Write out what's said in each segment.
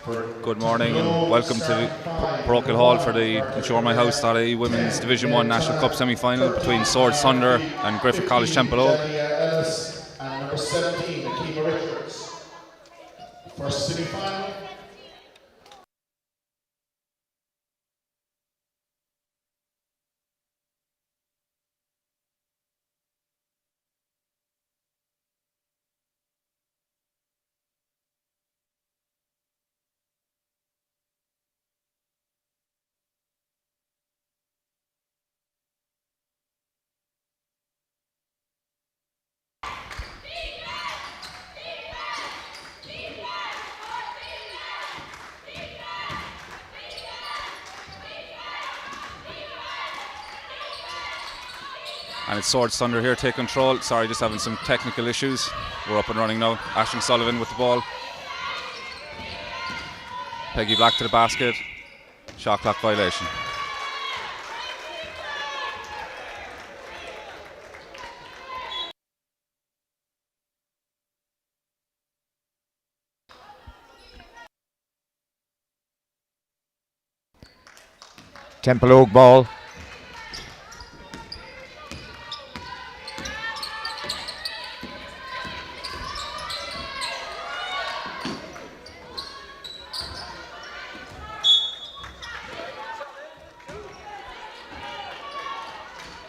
Good morning and welcome to the Parochial Hall for the InsureMyHouse.ie Women's Division 1 National Cup semi-final between Swords Thunder and Griffith College Templeogue. And number 17, first semi-final. And it's Swords Thunder here take control. Sorry, just having some technical issues. We're up and running now. Aisling Sullivan with the ball. Peggy Black to the basket. Shot clock violation. Templeogue ball.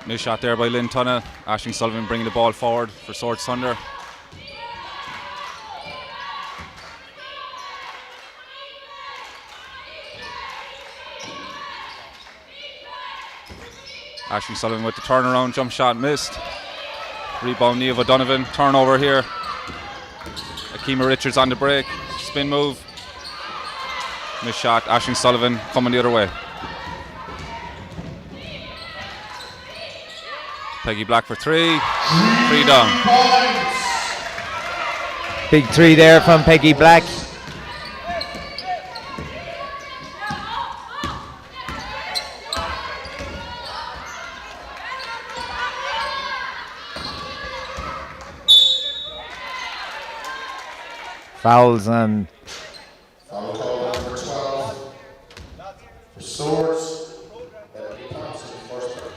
Missed shot there by Lynn Tunnell. Aisling Sullivan bringing the ball forward for Swords Thunder. Aisling Sullivan with the turnaround, jump shot missed. Rebound Niamh O'Donovan, turnover here. Akima Richards on the break, spin move. Missed shot, Aisling Sullivan coming the other way. Peggy Black for three down. Big three there from Peggy Black. Fouls and Foul call number 12 for Swords. Thompson, first break.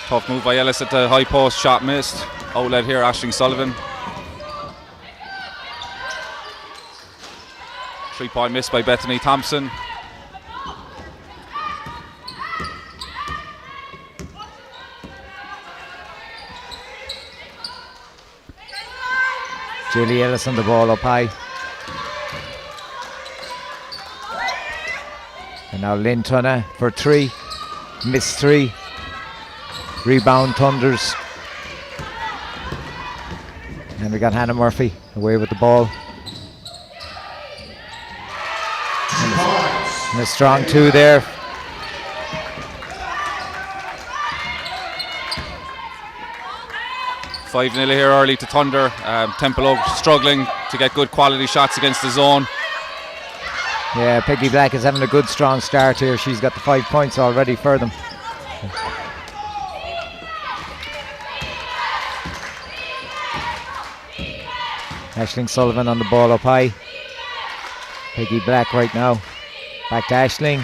Tough move by Ellis at the high post, shot missed. Outlet here, Aisling Sullivan. 3-point miss by Bethany Thompson. Julie Ellis on the ball up high. And now Lynn Tunnell for three. Missed three. Rebound Thunders. And we got Hannah Murphy away with the ball. And a strong two there. Five 0 here early to Thunder. Templeogue struggling to get good quality shots against the zone. Yeah, Peggy Black is having a good strong start here. She's got the 5 points already for them. Aisling Sullivan on the ball up high. Peggy Black right now. Back to Aisling.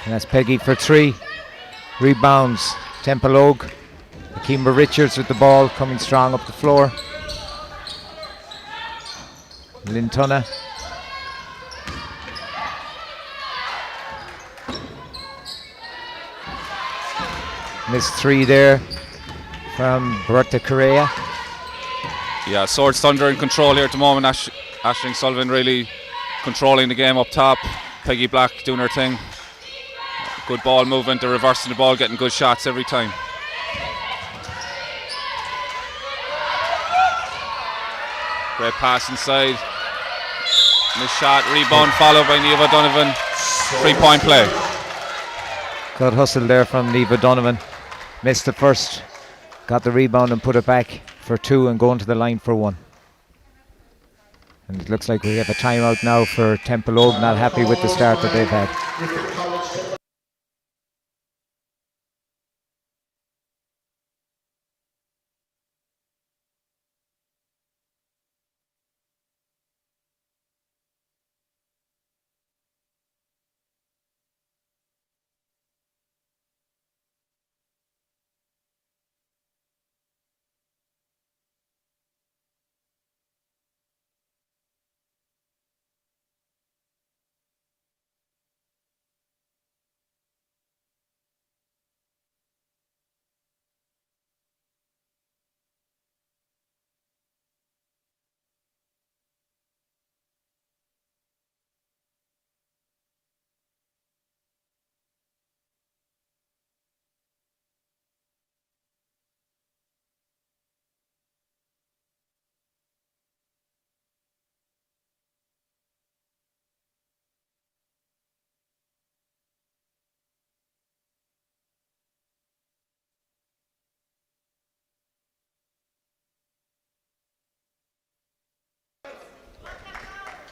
And that's Peggy for three. Rebounds. Templeogue. Akima Richards with the ball, coming strong up the floor. Lynn Tunnell. Missed three there from Berta Correa. Yeah, Swords Thunder in control here at the moment. Aisling Sullivan really controlling the game up top. Peggy Black doing her thing. Good ball movement, they're reversing the ball, getting good shots every time. Great pass inside. Missed shot, rebound followed by Niamh O'Donovan. 3-point play. Good hustle there from Niamh O'Donovan. Missed the first. got the rebound and put it back for 2 and going to the line for 1. And it looks like we have a timeout now for Templeogue, not happy with the start that they've had.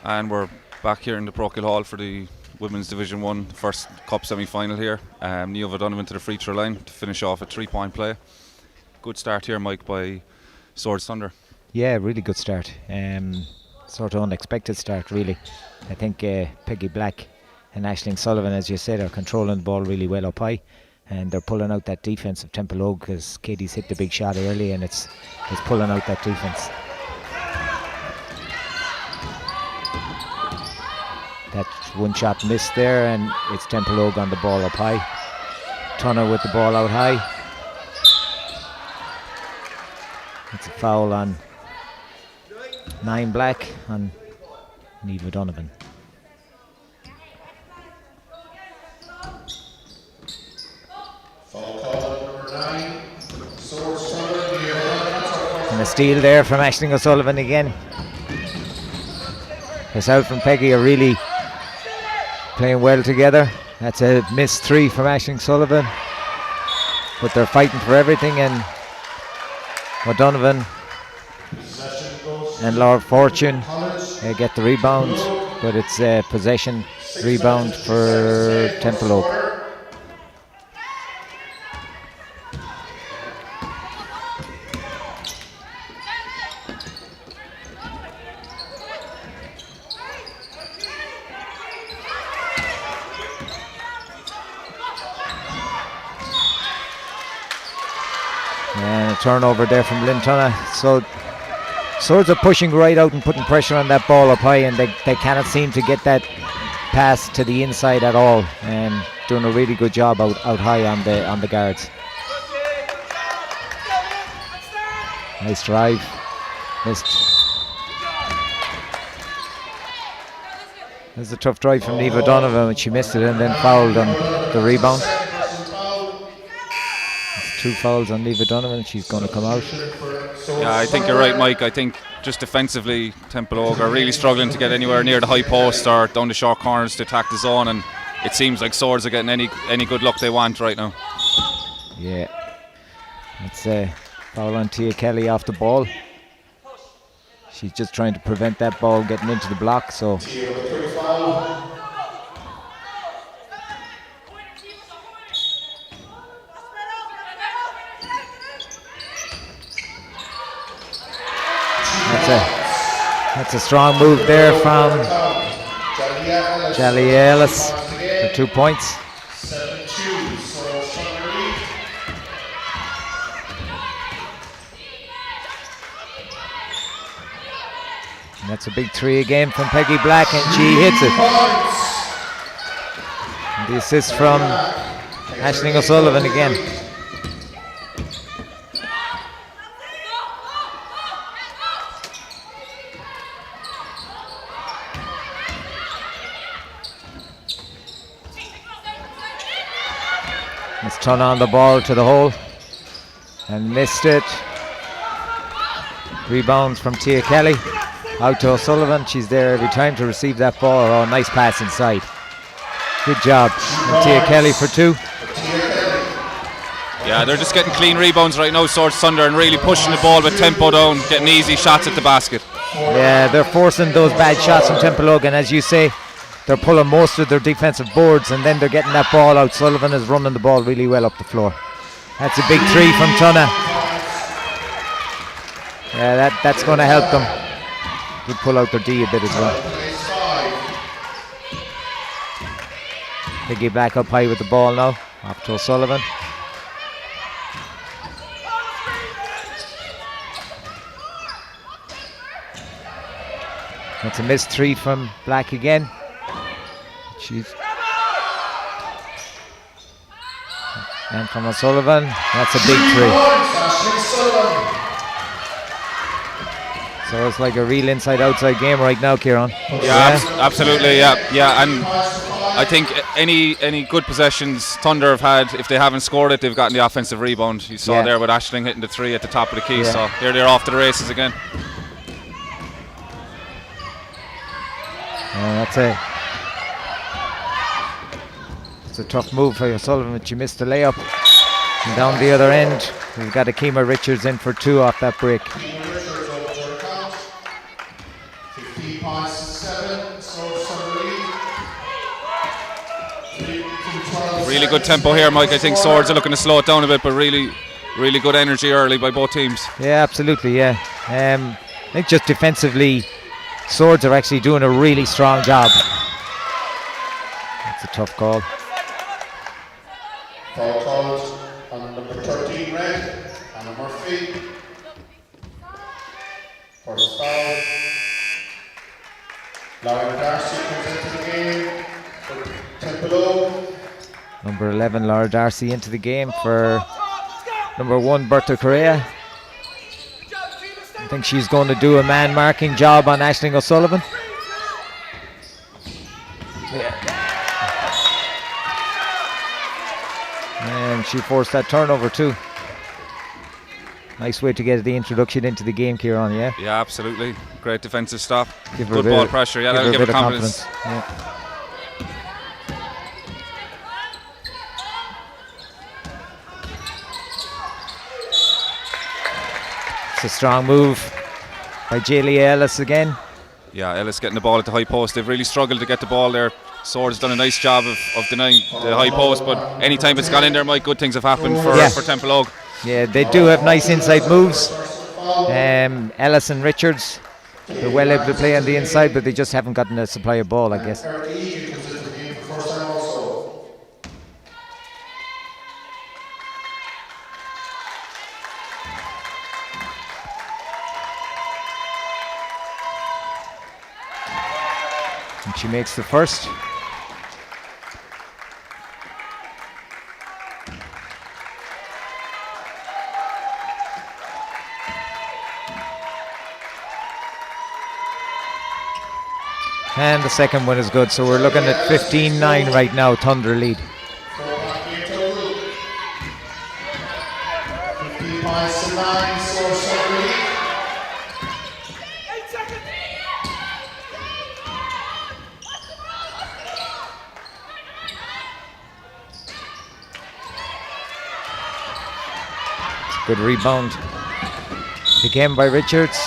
And we're back here in the Parochial Hall for the Women's Division 1 first Cup semi-final here. Niamh O'Donovan to the free throw line to finish off a 3-point play. Good start here, Mike, by Swords Thunder. Yeah, really good start. Sort of unexpected start, really. I think Peggy Black and Aisling Sullivan, as you said, are controlling the ball really well up high, and they're pulling out that defence of Templeogue, because Katie's hit the big shot early and it's pulling out that defence. That one shot missed there, and it's Templeogue on the ball up high. Turner with the ball out high. It's a foul on 9 Black on Niamh O'Donovan. Foul call number 9. Swords Thunder. And a steal there from Aisling O'Sullivan again. Herself and Peggy are really playing well together. That's a missed 3 from Aisling Sullivan, but they're fighting for everything, and O'Donovan and Lord Fortune get the rebound, but it's a possession rebound for Templeogue. And a turnover there from Lynn Tunna. So Swords are pushing right out and putting pressure on that ball up high, and they cannot seem to get that pass to the inside at all, and doing a really good job out high on the guards. Nice drive. Missed. There's a tough drive from Niamh O'Donovan, and she missed it and then fouled on the rebound. 2 fouls on Niamh O'Donovan. She's going to come out. Yeah, I think you're right, Mike. I think just defensively, Templeogue are really struggling to get anywhere near the high post or down the short corners to attack the zone, and it seems like Swords are getting any good luck they want right now. Yeah, it's a foul on Tia Kelly off the ball. She's just trying to prevent that ball getting into the block. So that's a strong move there from Jali Ellis for 2 points. 7-2, Swords Thunder lead. And that's a big 3 again from Peggy Black, and she hits it. And the assist from Aisling O'Sullivan again. Let's turn on the ball to the hole and missed it. Rebounds from Tia Kelly out to O'Sullivan. She's there every time to receive that ball. Oh, nice pass inside. Good job. And Tia Kelly for 2. Yeah, they're just getting clean rebounds right now, Swords Thunder, and really pushing the ball with tempo down, getting easy shots at the basket. Yeah, they're forcing those bad shots from Templeogue, and as you say, they're pulling most of their defensive boards, and then they're getting that ball out. Sullivan is running the ball really well up the floor. That's a big three from Tunna. Yeah, that's going to help them. They pull out their D a bit as well. Piggy back up high with the ball now, off to O'Sullivan. That's a missed three from Black again. And from O'Sullivan, that's a big three. So it's like a real inside-outside game right now, Kieran. Yeah, absolutely, yeah. And I think any good possessions Thunder have had, if they haven't scored it, they've gotten the offensive rebound. You saw there with Ashling hitting the three at the top of the key, so here they're off to the races again. It's a tough move for O'Sullivan, but you missed the layup. And down the other end, we've got Akima Richards in for two off that break. 15.7, Really good tempo here, Mike. I think Swords are looking to slow it down a bit, but really good energy early by both teams. Yeah, absolutely, yeah. I think just defensively, Swords are actually doing a really strong job. That's a tough call. Foul called on number 13, red, Anna Murphy. First foul. Lauren Darcy comes into the game for Templeogue. Number 11, Laura Darcy into the game for number 1, Bertha Correa. I think she's going to do a man marking job on Aisling O'Sullivan. And she forced that turnover too. Nice way to get the introduction into the game, Kieran, yeah? Yeah, absolutely. Great defensive stop. Good ball pressure, yeah, that'll give her confidence. Yeah. It's a strong move by Jaylee Ellis again. Yeah, Ellis getting the ball at the high post. They've really struggled to get the ball there. Swords done a nice job of denying the high post, but anytime it's gone in there, Mike, good things have happened for Templeogue. Yeah, they do have nice inside moves. Ellis and Richards, they're well able to play on the inside, but they just haven't gotten a supply of ball, I guess. And she makes the first. And the second one is good, so we're looking at 15-9 right now, Thunder lead. 15.9, so Good rebound again by Richards.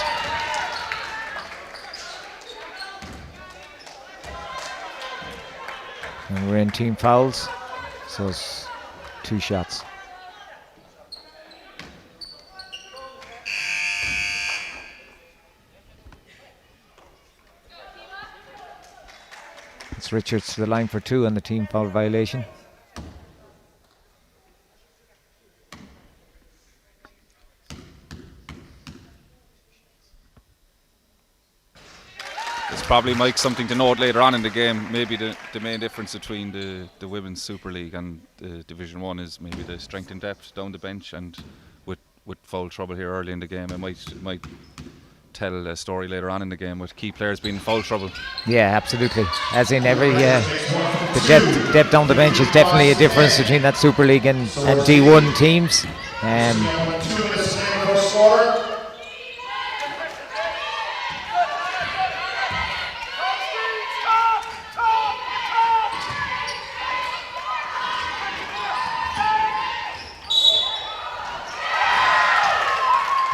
And we're in team fouls, so it's 2 shots. It's Richards to the line for 2 on the team foul violation. Probably, Mike, something to note later on in the game. Maybe the main difference between the Women's Super League and Division 1 is maybe the strength and depth down the bench, and with foul trouble here early in the game, it might tell a story later on in the game with key players being in foul trouble. Yeah, absolutely. As in every the depth down the bench is definitely a difference between that Super League and D1 teams.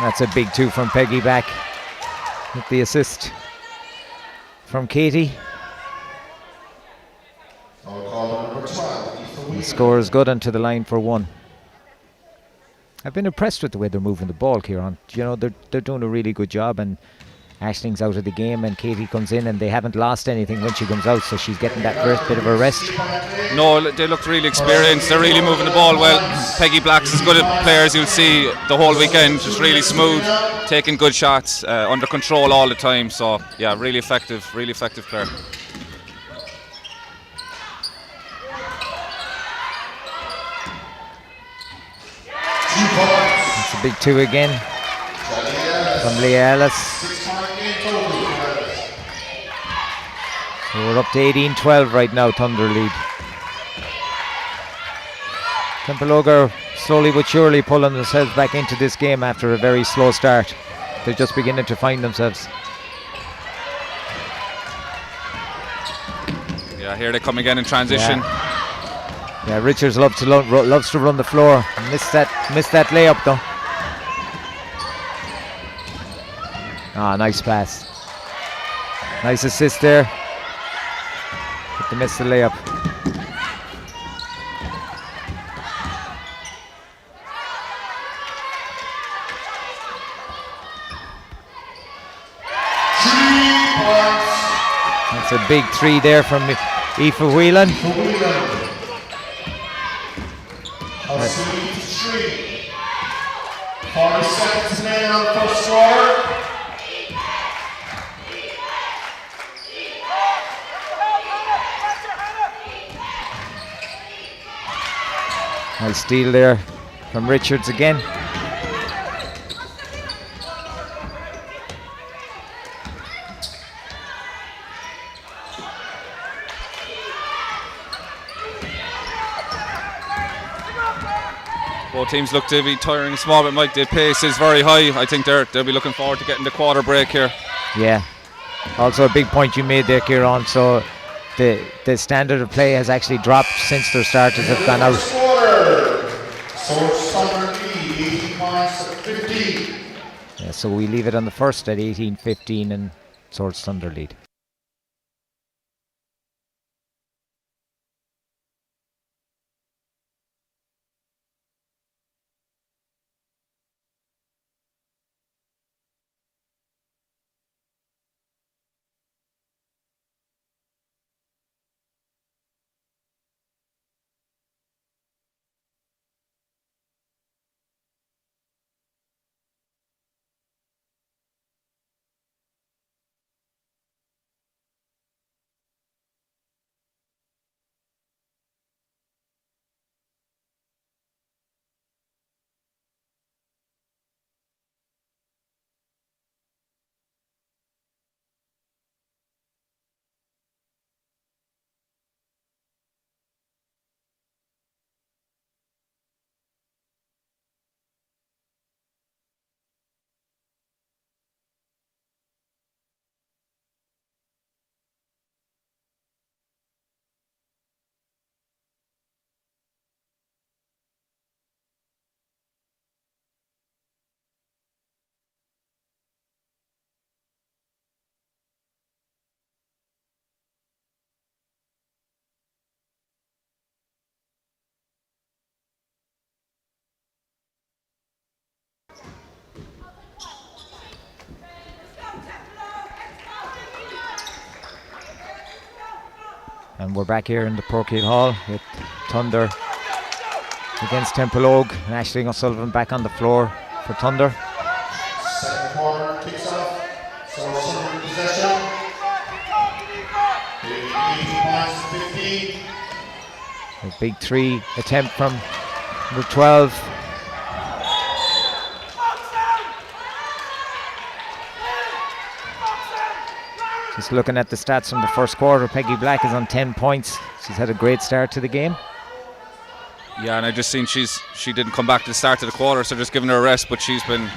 That's a big 2 from Peggy back with the assist from Katie. The score is good and to the line for 1. I've been impressed with the way they're moving the ball, Kieran. You know, they're doing a really good job, and Aisling's out of the game and Katie comes in, and they haven't lost anything when she comes out, so she's getting that bit of a rest. No, they looked really experienced. They're really moving the ball well. Peggy Black's as good a player as you'll see the whole weekend. Just really smooth, taking good shots, under control all the time. So yeah, really effective player. It's a big 2 again from Leah Ellis. So we're up to 18-12 right now, Thunder lead. Templeogue are slowly but surely pulling themselves back into this game after a very slow start. They're just beginning to find themselves. Yeah, here they come again in transition. Yeah, Richards loves to run the floor. Missed that layup though. Ah, nice pass. Nice assist there. But they missed the layup. That's a big 3 there from Aoife Whelan. 40 seconds remaining on the first score. Nice steal there from Richards again. Both teams look to be tiring small, but Mike, the pace is very high. I think they'll be looking forward to getting the quarter break here. Yeah. Also a big point you made there, Kieran. So the standard of play has actually dropped since their starters have gone out. Yeah, so we leave it on the first at 18-15 and Swords Thunder lead. And we're back here in the Parochial Hall with Thunder against Templeogue. And Aisling O'Sullivan back on the floor for Thunder. Second quarter kicks off. So Thunder possession. 18 points, 15. A big 3 attempt from number 12. Just looking at the stats from the first quarter, Peggy Black is on 10 points. She's had a great start to the game. Yeah, and I just seen she didn't come back to the start of the quarter, so just giving her a rest. But she's been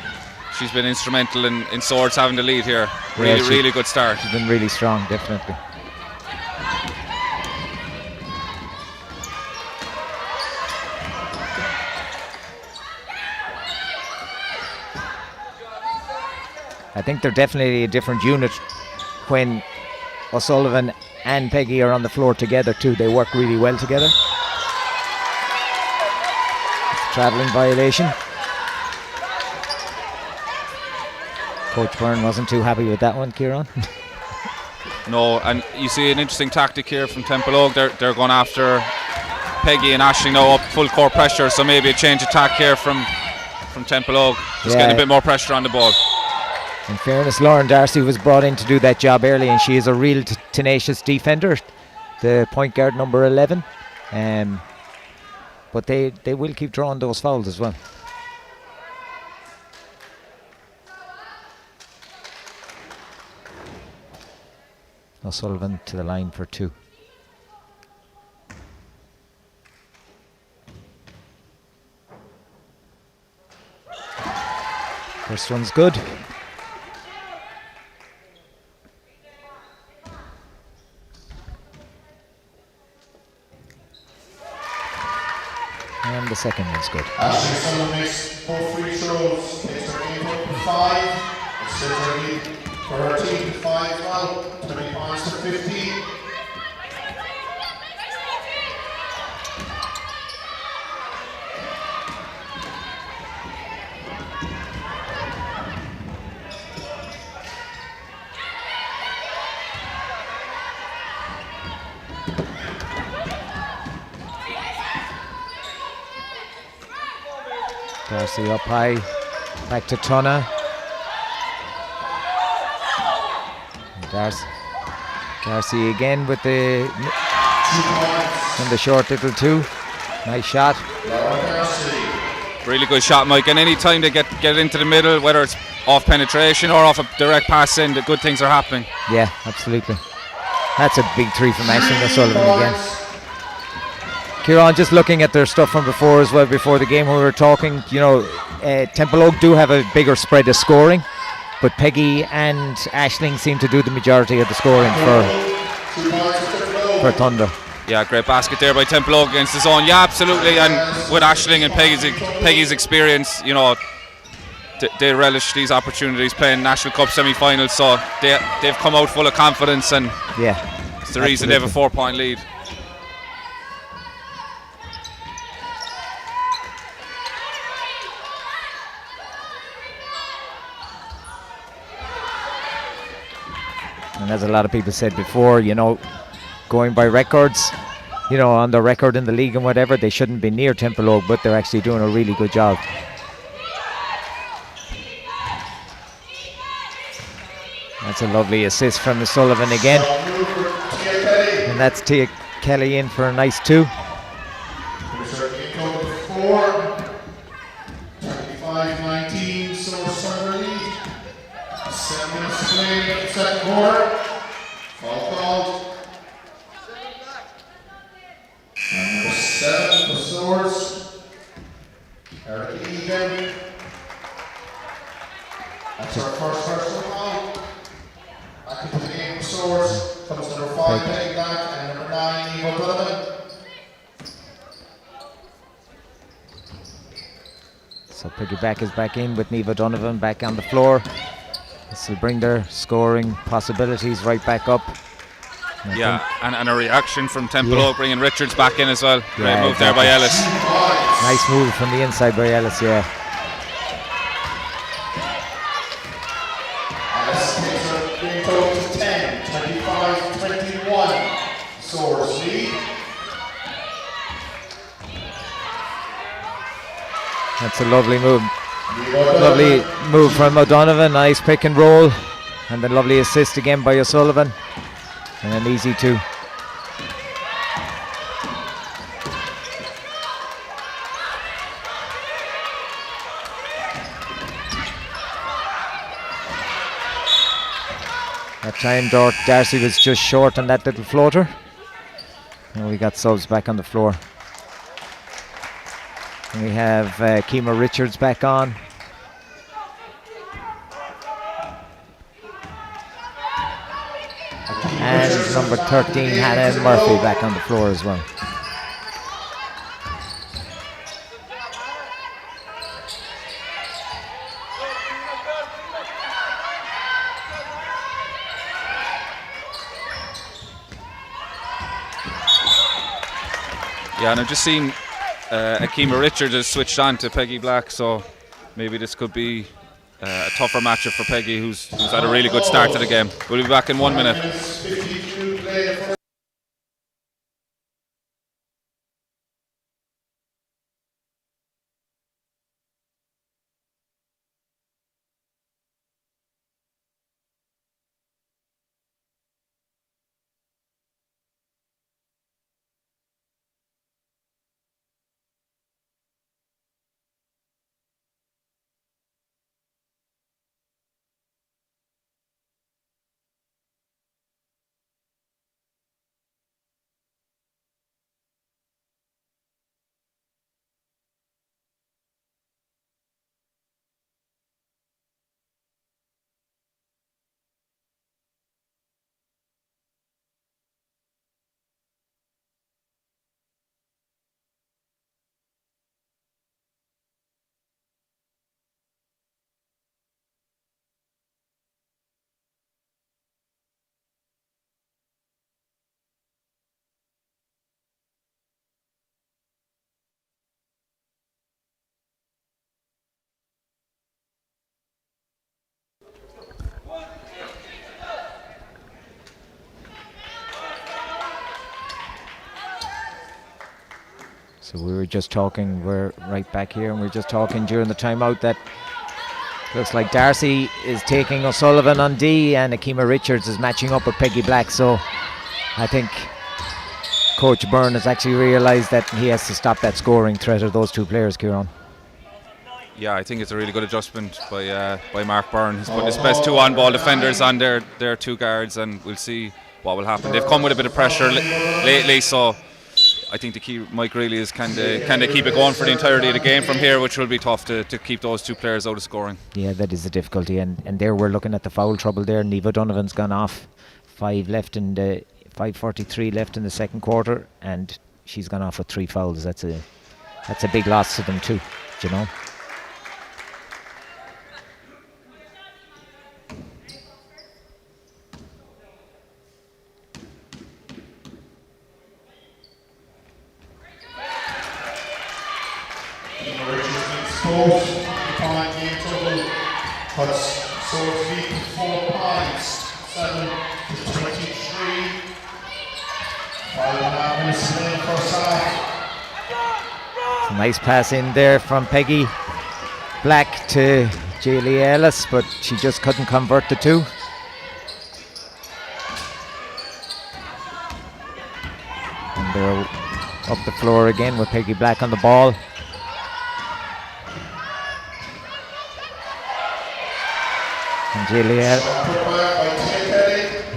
instrumental in Swords having the lead here. Really good start. She's been really strong, definitely. I think they're definitely a different unit when O'Sullivan and Peggy are on the floor together too. They work really well together. Travelling violation. Coach Byrne wasn't too happy with that one, Kieran. No, and you see an interesting tactic here from Templeogue. They're going after Peggy and Aisling now up full court pressure, so maybe a change attack here from Templeogue. Just getting a bit more pressure on the ball. In fairness, Lauren Darcy was brought in to do that job early, and she is a real tenacious defender, the point guard number 11. But they will keep drawing those fouls as well. O'Sullivan to the line for 2. First one's good. And the second one's good. Aisling Sullivan makes 4 free throws, takes her game up to 5, and sets her lead for her team to 5 as well, 20 points to 15. Darcy up high, back to Tunna. Darcy again with the short little 2. Nice shot. Really good shot, Mike. And any time they get into the middle, whether it's off penetration or off a direct pass in, the good things are happening. Yeah, absolutely. That's a big 3 from Aisling O'Sullivan again. Kieran, just looking at their stuff from before as well, before the game when we were talking, Templeogue do have a bigger spread of scoring, but Peggy and Aisling seem to do the majority of the scoring for Thunder. Yeah, great basket there by Templeogue against the zone. Yeah, absolutely. And with Aisling and Peggy's experience, they relish these opportunities playing National Cup semi-finals, so they've come out full of confidence, and it's the reason they have a 4-point lead. And as a lot of people said before, going by records, on the record in the league and whatever, they shouldn't be near Templeogue, but they're actually doing a really good job. That's a lovely assist from O'Sullivan again. And that's Tia Kelly in for a nice 2. 25-19, so Thunder lead. 7 minutes to play in the second quarter. Foul called. And number 7 for Swords. Eric Egan. That's our first personal foul. Back into the game for Swords. Comes number 5, Peggy Black, and number 9, Eva Donovan. So Piggyback is back in with Neva Donovan back on the floor. This will bring their scoring possibilities right back up. And a reaction from Templeogue, bringing Richards back in as well. Great move there by Ellis. Nice move from the inside by Ellis, Ellis takes her game total to 10, 25-21. Swords lead. That's a lovely move. Lovely move from O'Donovan. Nice pick and roll. And then lovely assist again by O'Sullivan. And an easy 2. That time Darcy was just short on that little floater. And we got subs back on the floor. And we have Kima Richards back on. And number 13, Hannah Murphy, back on the floor as well. Yeah, and I've just seen Akima Richards has switched on to Peggy Black, so maybe this could be a tougher matchup for Peggy, who's had a really good start to the game. We'll be back in 1 minute. 52 play for So we were just talking, we're right back here, and we were just talking during the timeout that looks like Darcy is taking O'Sullivan on D and Akima Richards is matching up with Peggy Black. So I think Coach Byrne has actually realised that he has to stop that scoring threat of those two players, Kieran. Yeah, I think it's a really good adjustment by Mark Byrne. He's put his best two on-ball defenders on their two guards, and we'll see what will happen. They've come with a bit of pressure lately, so I think the key, Mike, really is can they keep it going for the entirety of the game from here, which will be tough to keep those two players out of scoring. Yeah, that is the difficulty, and there we're looking at the foul trouble there. Neve O'Donovan's gone off. 5:43 left in the second quarter, and she's gone off with 3 fouls. That's a big loss to them too, you know. Both point game total cuts Sophie 4 points, 7 to 23. 5.5 minutes to play first half. A nice pass in there from Peggy Black to Jaylee Ellis, but she just couldn't convert the two. And they're up the floor again with Peggy Black on the ball. And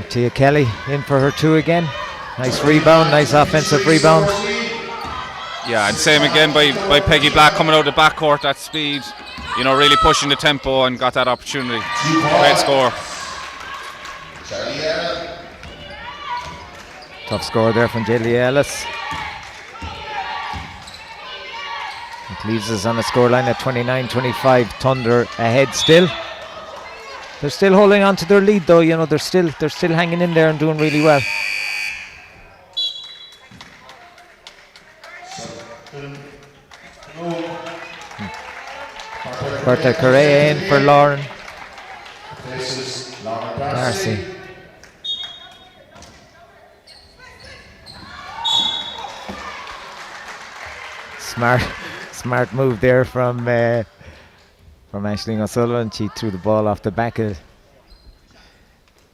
Tia Kelly in for her 2 again. Nice rebound, nice offensive rebound. Yeah, and same again by Peggy Black coming out of the backcourt, that speed, really pushing the tempo and got that opportunity. Great score. Tough score there from Jaylee Ellis. It leaves us on a scoreline at 29-25. Thunder ahead still. They're still holding on to their lead though, they're still hanging in there and doing really well. Berta Correa in for Lauren Darcy. Smart move there from Aisling O'Sullivan. She threw the ball off the back of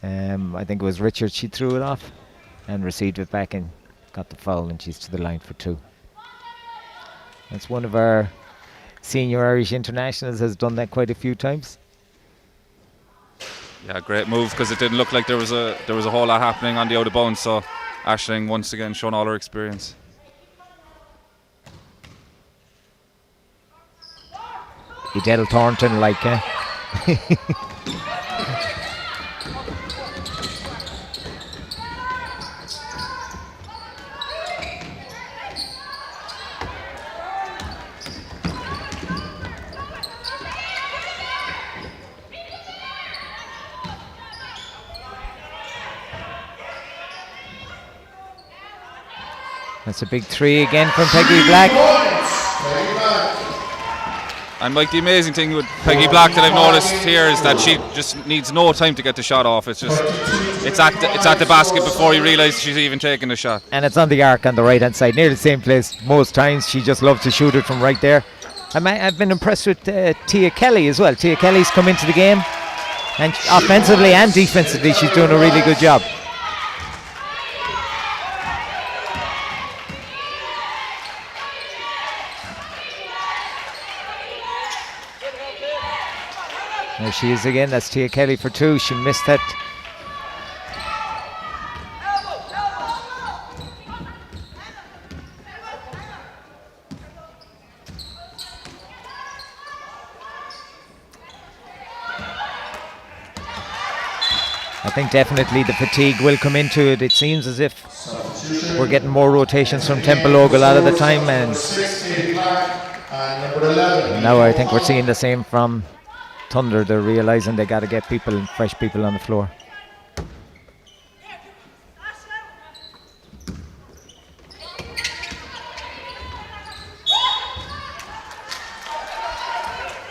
I think it was Richard. She threw it off and received it back and got the foul, and she's to the line for 2. That's one of our senior Irish internationals, has done that quite a few times. Yeah, great move, because it didn't look like there was a whole lot happening on the out of bounds, so Aisling once again showing all her experience. Edel Thornton like, eh? That's a big 3 again from Peggy Black. Peggy Black. And Mike, the amazing thing with Peggy Black that I've noticed here is that she just needs no time to get the shot off. It's at the basket before you realise she's even taking the shot. And it's on the arc on the right hand side, near the same place most times. She just loves to shoot it from right there. I've been impressed with Tia Kelly as well. Tia Kelly's come into the game, and offensively and defensively she's doing a really good job. There she is again. That's Tia Kelly for 2. She missed that. I think definitely the fatigue will come into it. It seems as if we're getting more rotations from Templeogue a lot of the time, and now I think we're seeing the same from Thunder. They're realising they got to get fresh people on the floor.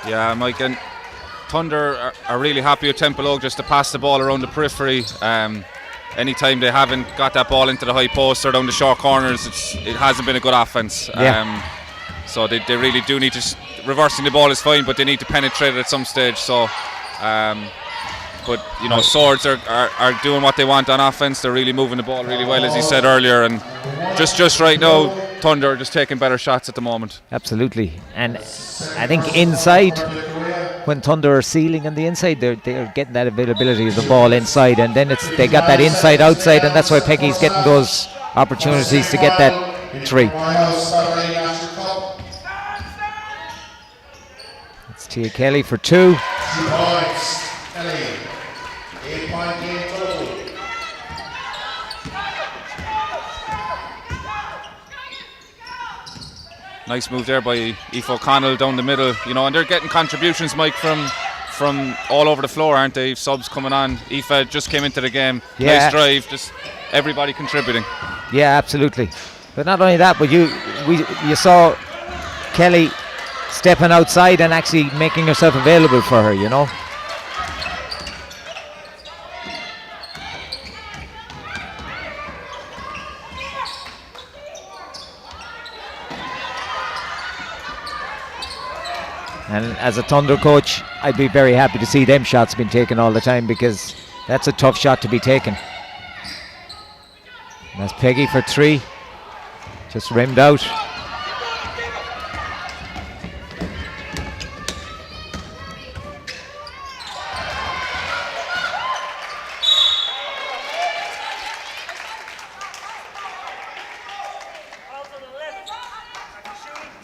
Yeah, Mike, and Thunder are really happy with Templeogue just to pass the ball around the periphery. Anytime they haven't got that ball into the high post or down the short corners, it hasn't been a good offense. Yeah. So they really do need to. Reversing the ball is fine, but they need to penetrate it at some stage. So, but you know, Swords are doing what they want on offense. They're really moving the ball really well, as he said earlier, and just right now, Thunder are just taking better shots at the moment. Absolutely, and I think inside, when Thunder are sealing on the inside, they're getting that availability of the ball inside, and then they got that inside outside, and that's why Peggy's getting those opportunities to get that 3. It's Tia Kelly for 2. 2 points. Kelly. 8-point game total. Nice move there by Aoife O'Connell down the middle, you know, and they're getting contributions, Mike, from all over the floor, aren't they? Subs coming on. Aoife just came into the game. Yeah. Nice drive, just everybody contributing. Yeah, absolutely. But not only that, but you saw Kelly stepping outside and actually making herself available for her, you know. And as a Thunder coach, I'd be very happy to see them shots being taken all the time, because that's a tough shot to be taken. And that's Peggy for 3. Just rimmed out.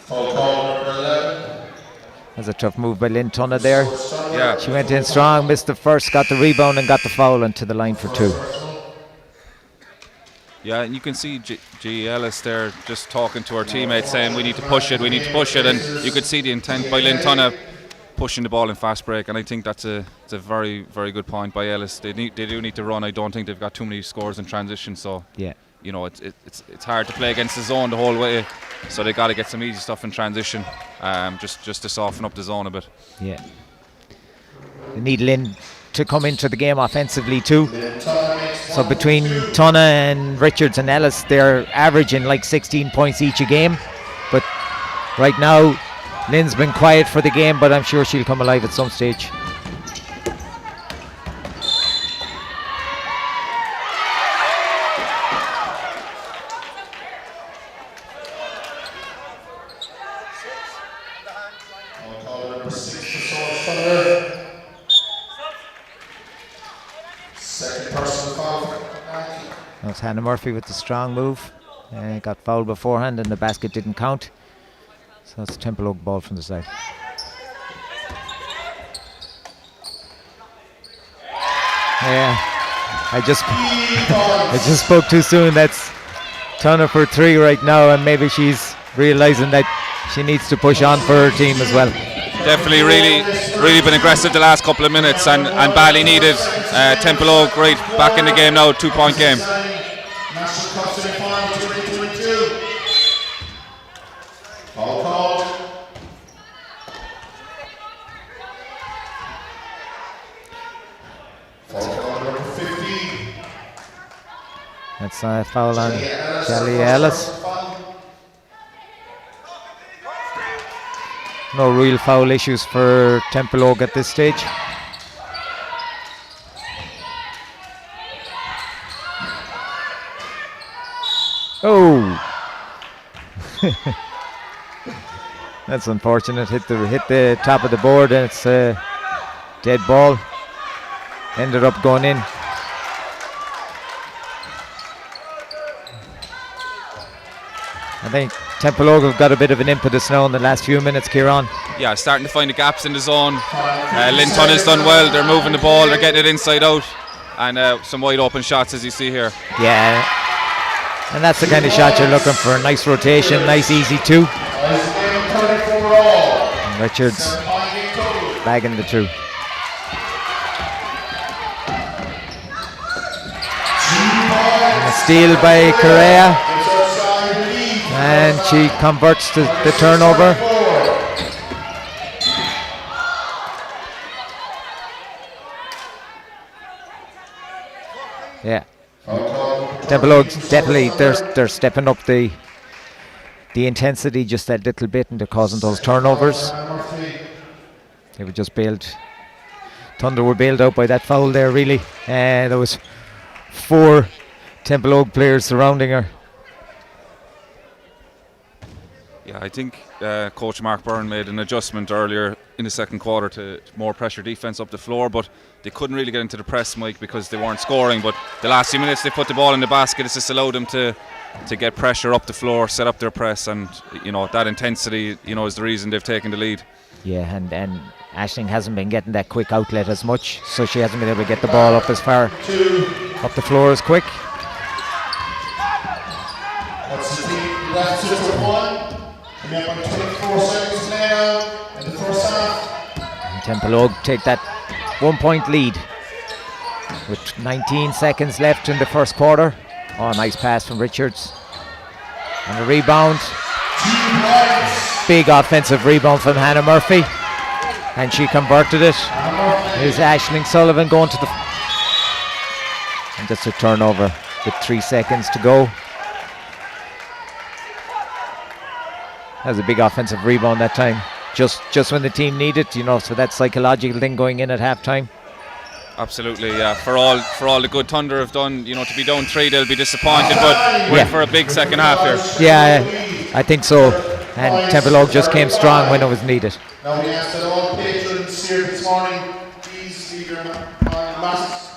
Full call number 11. That's a tough move by Lynn Tunna there. Yeah. She went in strong, missed the first, got the rebound and got the foul, and to the line for 2. Yeah, and you can see G. Ellis there just talking to her teammates, saying we need to push it, and you could see the intent by Lynn Tunna pushing the ball in fast break, and I think that's a very, very good point by Ellis. They do need to run. I don't think they've got too many scores in transition, so yeah, you know, it's hard to play against the zone the whole way, so they got to get some easy stuff in transition, just to soften up the zone a bit. Yeah, they need Lynn to come into the game offensively too. So between Tunna and Richards and Ellis, they're averaging like 16 points each a game, but right now Lynn's been quiet for the game, but I'm sure she'll come alive at some stage. Number 6 for Thunder. Second personal foul for Nike. That was Hannah Murphy with the strong move. Got fouled beforehand and the basket didn't count. So it's a Templeogue ball from the side. Yeah, I just spoke too soon. That's Tunna for 3 right now, and maybe she's realising that she needs to push on for her team as well. Definitely really been aggressive the last couple of minutes, and badly needed. Templeogue right back in the game now, 2-point game. National Cup semi-final 2022. That's a foul on Kelly Ellis. No real foul issues for Templeogue at this stage. Oh, that's unfortunate. Hit the top of the board, and it's a dead ball. Ended up going in. I think Templeogue have got a bit of an impetus now in the last few minutes, Kieran. Yeah, starting to find the gaps in the zone. Linton has done well. They're moving the ball. They're getting it inside out. And some wide open shots, as you see here. Yeah, and that's the kind of shot you're looking for. Nice rotation, nice easy two. And Richards bagging the two. And a steal by Correa. And she converts the turnover. Yeah. Templeogue definitely they're stepping up the intensity just that little bit, and they're causing those turnovers. They were just bailed. Thunder were bailed out by that foul there, really. There was 4 Templeogue players surrounding her. Yeah, I think Coach Mark Byrne made an adjustment earlier in the second quarter to more pressure defence up the floor, but they couldn't really get into the press, Mike, because they weren't scoring. But the last few minutes they put the ball in the basket. It's just allowed them to get pressure up the floor, set up their press, and that intensity is the reason they've taken the lead. Yeah, and Aisling hasn't been getting that quick outlet as much, so she hasn't been able to get the ball up as far up the floor as quick. That's the team left just for 1. And we have 24 seconds to play now in the first half. And Templeogue take that 1-point lead with 19 seconds left in the first quarter. Oh, nice pass from Richards. And a rebound. Big offensive rebound from Hannah Murphy. And she converted it. Here's Aisling Sullivan going to the... And just a turnover with 3 seconds to go. That was a big offensive rebound that time. Just when the team needed, so that psychological thing going in at halftime. Absolutely, yeah. For all the good Thunder have done, to be down 3, they'll be disappointed, but we're in for a big second half here. Yeah, I think so. And Templeogue just came strong when it was needed. Now we ask that all patrons here this morning, please leave your masks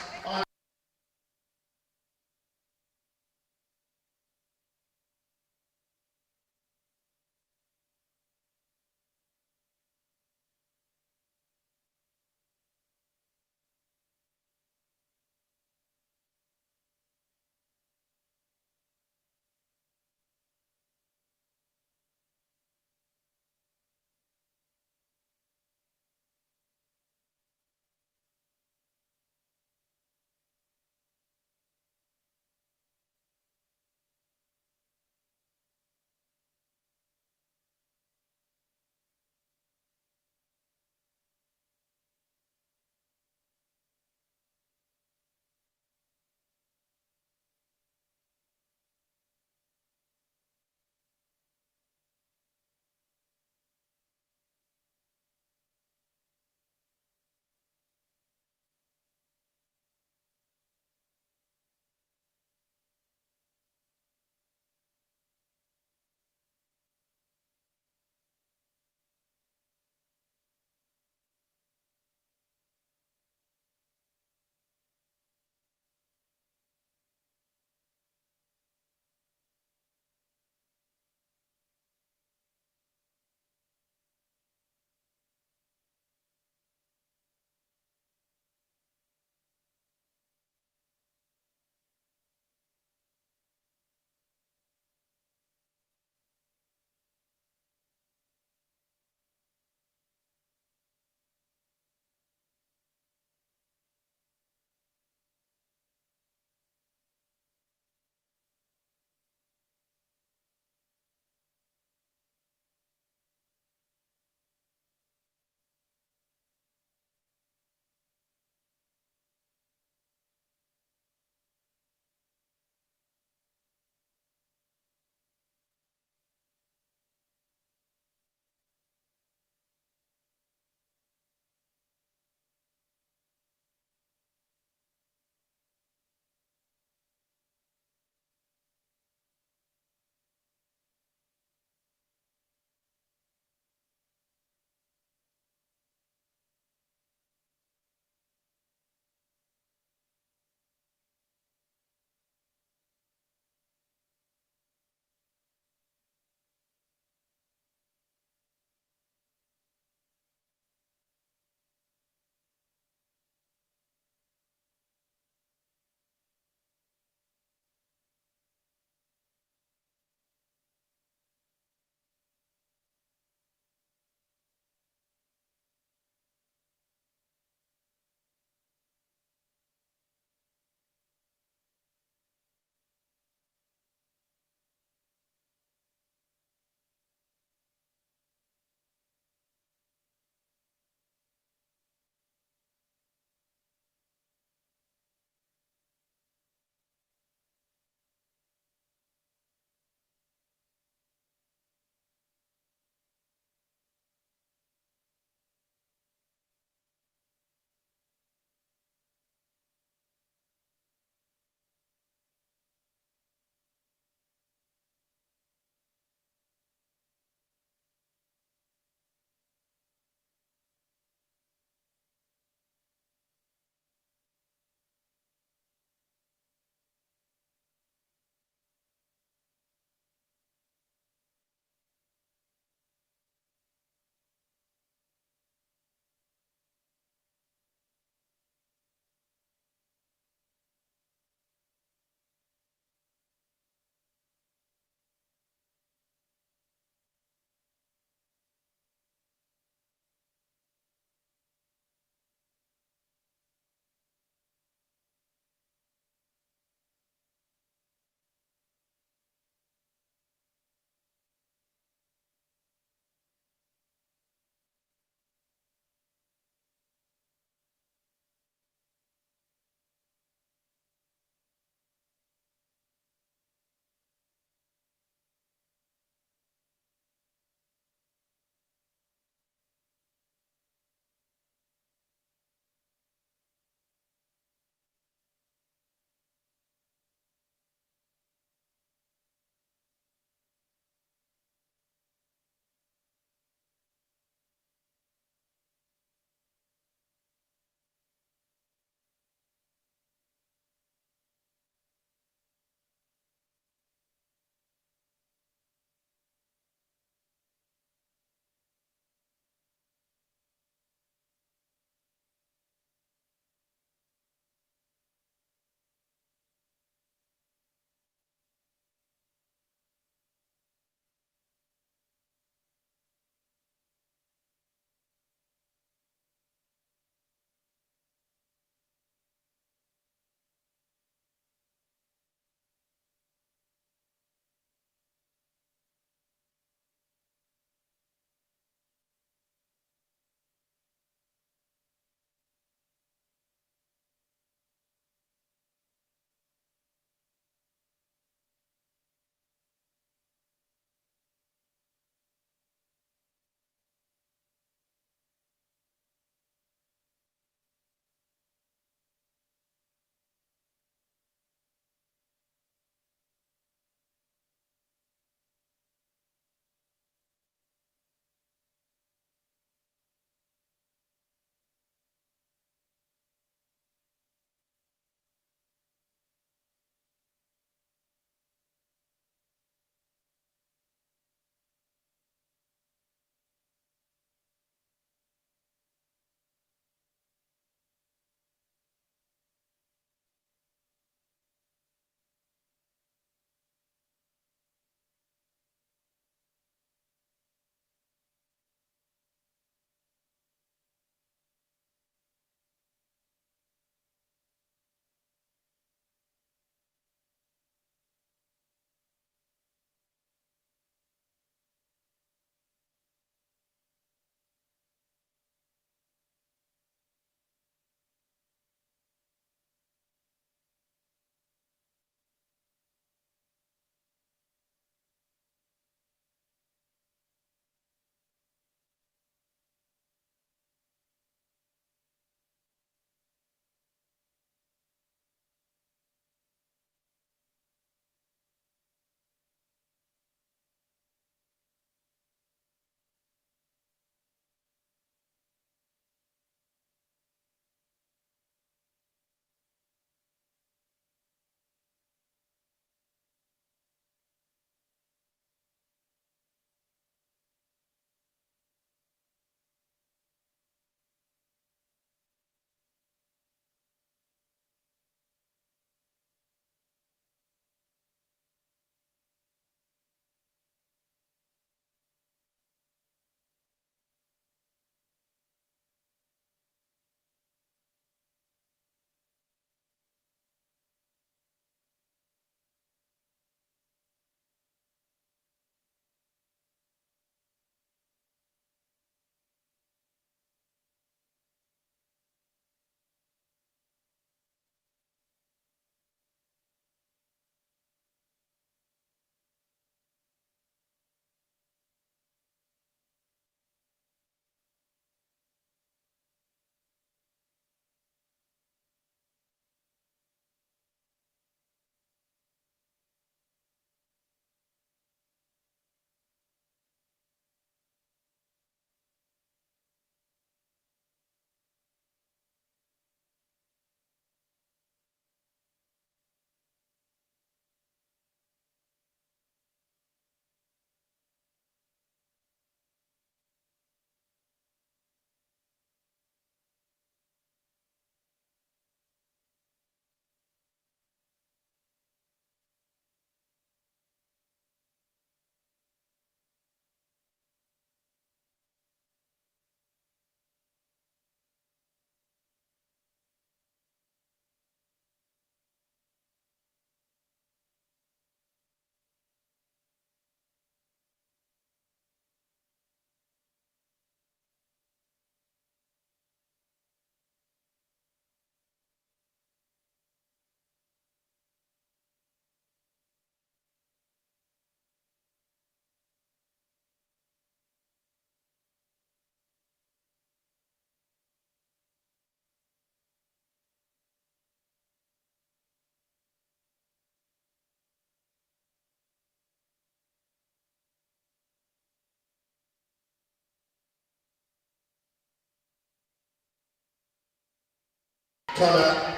Turner.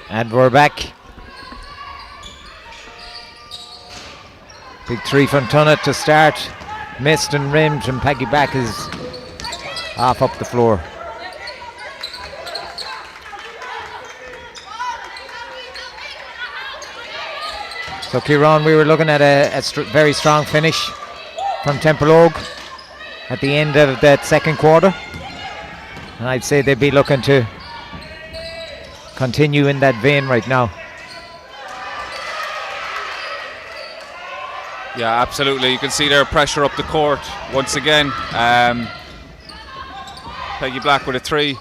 And we're back. Big three from Tunnett to start. Missed and rimmed, and Peggy Black is half up the floor. So Kieran, we were looking at a very strong finish from Templeogue at the end of that second quarter. And I'd say they'd be looking to continue in that vein right now. Yeah, absolutely. You can see their pressure up the court once again. Peggy Black with a three.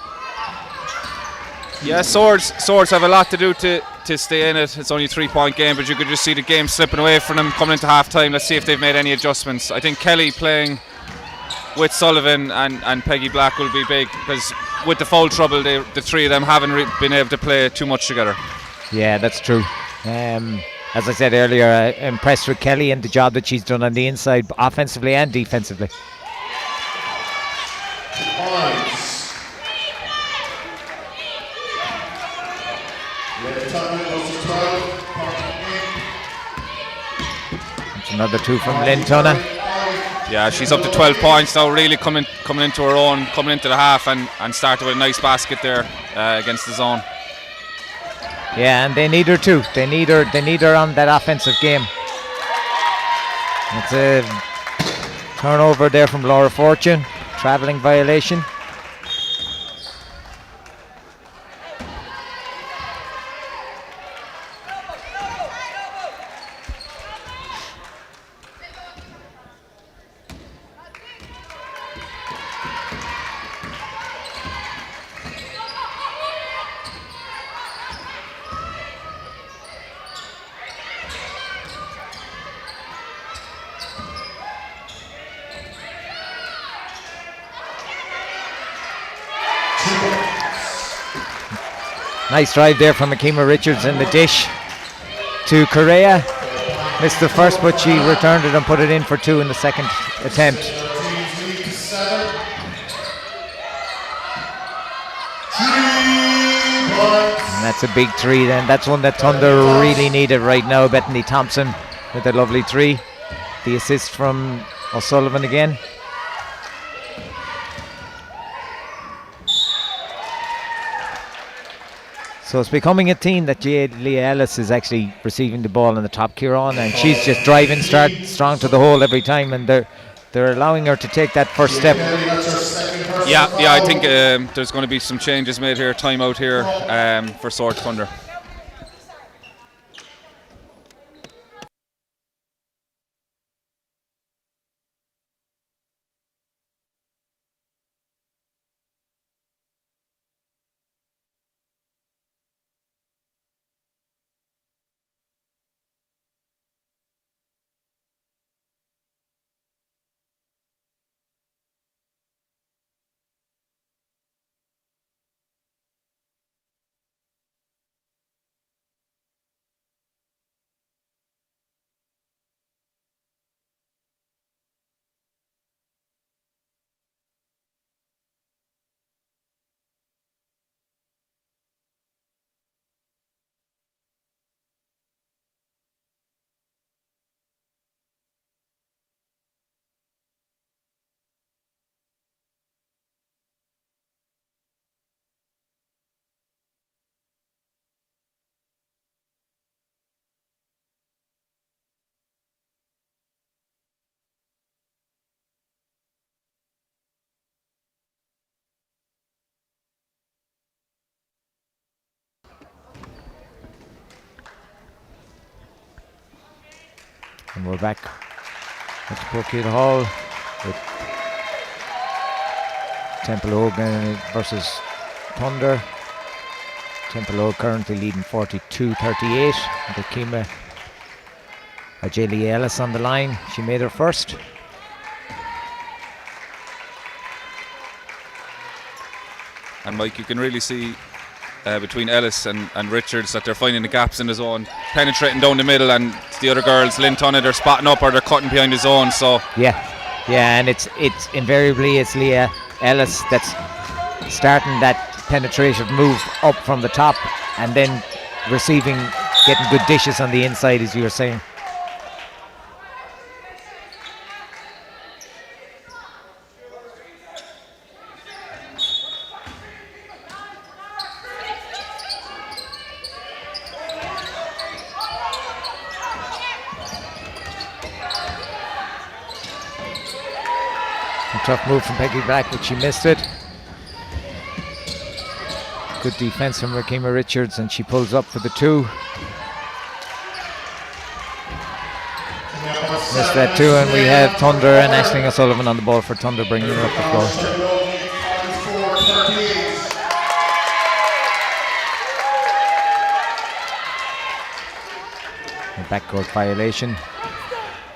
Yeah, Swords have a lot to do to stay in it. It's only a 3-point game, but you could just see the game slipping away from them coming into half time. Let's see if they've made any adjustments. I think Kelly playing with Sullivan and Peggy Black will be big, because with the foul trouble, the three of them haven't been able to play too much together. Yeah, that's true. As I said earlier, impressed with Kelly and the job that she's done on the inside, offensively and defensively. Points. Turner goes to 12. That's another two from Lynn Tunna. Yeah, she's up to 12 points now, really coming into her own, coming into the half, and started with a nice basket there against the zone. Yeah, and they need her too. They need her on that offensive game. It's a turnover there from Laura Fortune, travelling violation. Nice drive there from Akima Richards in the dish to Correa. Missed the first, but she returned it and put it in for two in the second attempt. And that's a big three then. That's one that Thunder really needed right now. Bethany Thompson with a lovely three. The assist from O'Sullivan again. So it's becoming a team that Leah Ellis is actually receiving the ball in the top, Kieran, and she's just driving strong to the hole every time, and they're allowing her to take that first step. Yeah, I think there's going to be some changes made here, timeout here for Swords Thunder. And we're back at Parochial Hall with Templeogue versus Thunder. Templeogue currently leading 42-38. With Akima Ajeli Ellis on the line. She made her first. And Mike, you can really see between Ellis and Richards that they're finding the gaps in the zone, penetrating down the middle, and the other girls, Lynn Tunnett, they're spotting up or they're cutting behind the zone. So yeah, and it's invariably it's Leah Ellis that's starting that penetrative move up from the top, and then receiving, getting good dishes on the inside, as you were saying. A tough move from Peggy Black, but she missed it. Good defense from Rakima Richards, and she pulls up for the 2. Missed that too, and we have Thunder and Aisling O'Sullivan on the ball for Thunder, bringing her up the floor. A backcourt violation.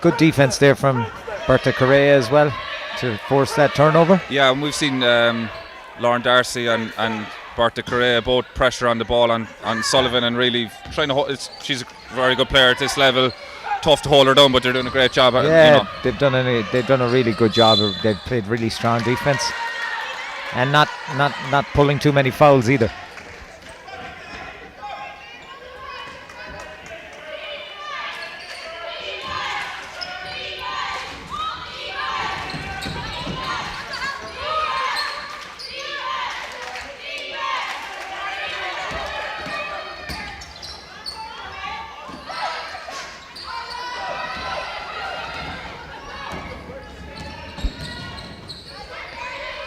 Good defense there from Berta Correa as well to force that turnover. Yeah, and we've seen Lauren Darcy and Berta Correa both pressure on the ball on Sullivan, and really trying to hold. She's a very good player at this level. Tough to hold her down, but they're doing a great job. Yeah, they've done a really good job. They've played really strong defense, and not pulling too many fouls either.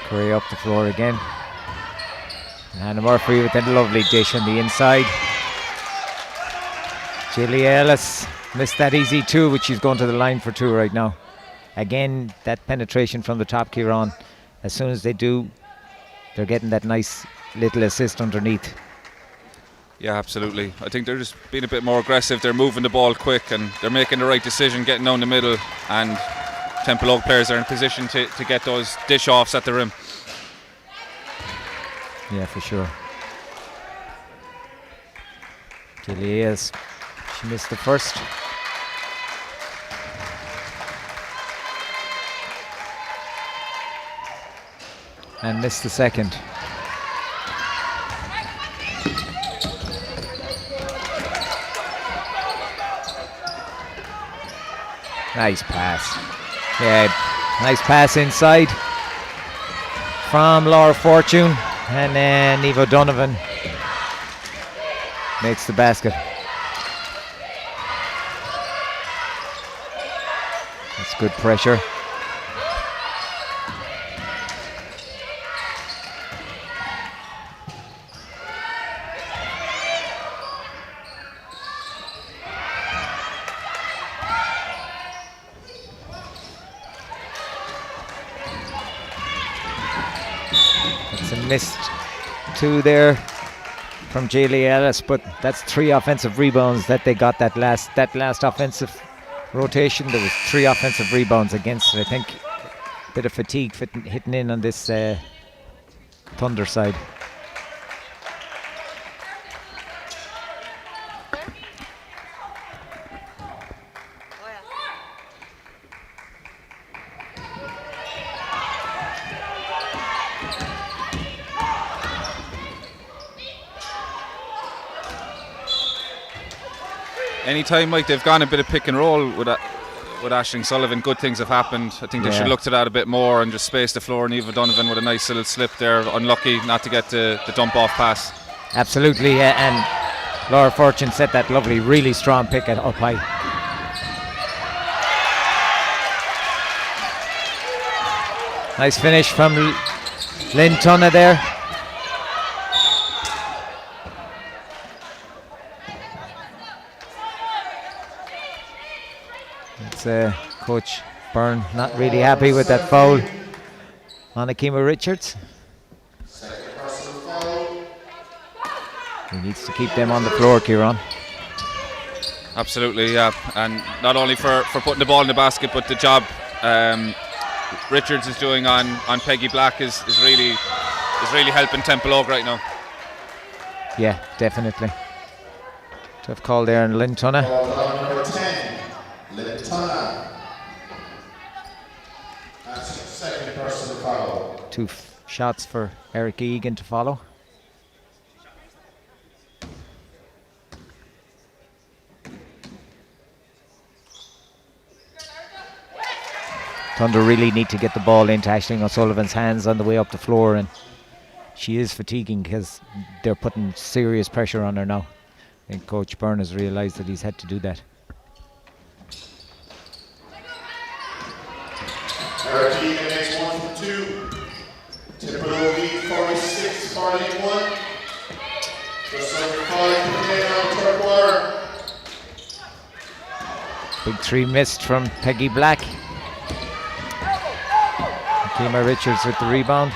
Correa up the floor again. Hannah Murphy with a lovely dish on the inside. Julia Ellis missed that easy 2, which she's going to the line for 2 right now. Again, that penetration from the top, Kieran. As soon as they do, they're getting that nice little assist underneath. Yeah, absolutely. I think they're just being a bit more aggressive. They're moving the ball quick, and they're making the right decision, getting down the middle, and Templeogue players are in position to get those dish offs at the rim. Yeah, for sure. Julia, she missed the first. And missed the second. Nice pass. Yeah, nice pass inside from Laura Fortune, and then Eve O'Donovan makes the basket. That's good pressure. Missed 2 there from Jaylee Ellis, but that's 3 offensive rebounds that they got that last offensive rotation. There was 3 offensive rebounds against it. I think a bit of fatigue hitting in on this Thunder side. Anytime, Mike, they've gone a bit of pick and roll with Aisling Sullivan, good things have happened. I think they should look to that a bit more and just space the floor. And Eva Donovan with a nice little slip there, unlucky not to get the dump off pass. Absolutely, yeah, and Laura Fortune set that lovely, really strong pick at up high. Nice finish from Lynn Tunna there. Coach Byrne not really happy with that foul on Akima Richards. He needs to keep them on the floor, Kieran. Absolutely, yeah, and not only for putting the ball in the basket, but the job Richards is doing on Peggy Black is really helping Templeogue right now. Yeah, definitely. Tough call there on Lynn Tunna. Number 10, Lynn Tunna. That's the second personal foul. 2 shots for Eric Egan to follow. Thunder really need to get the ball into Aisling O'Sullivan's hands on the way up the floor, and she is fatiguing because they're putting serious pressure on her now. I think Coach Byrne has realised that he's had to do that. Parochial makes 1 from 2. Templeogue lead 46-41. Just under 5 to play now, third quarter. Big three missed from Peggy Black. Kima Richards with the rebound.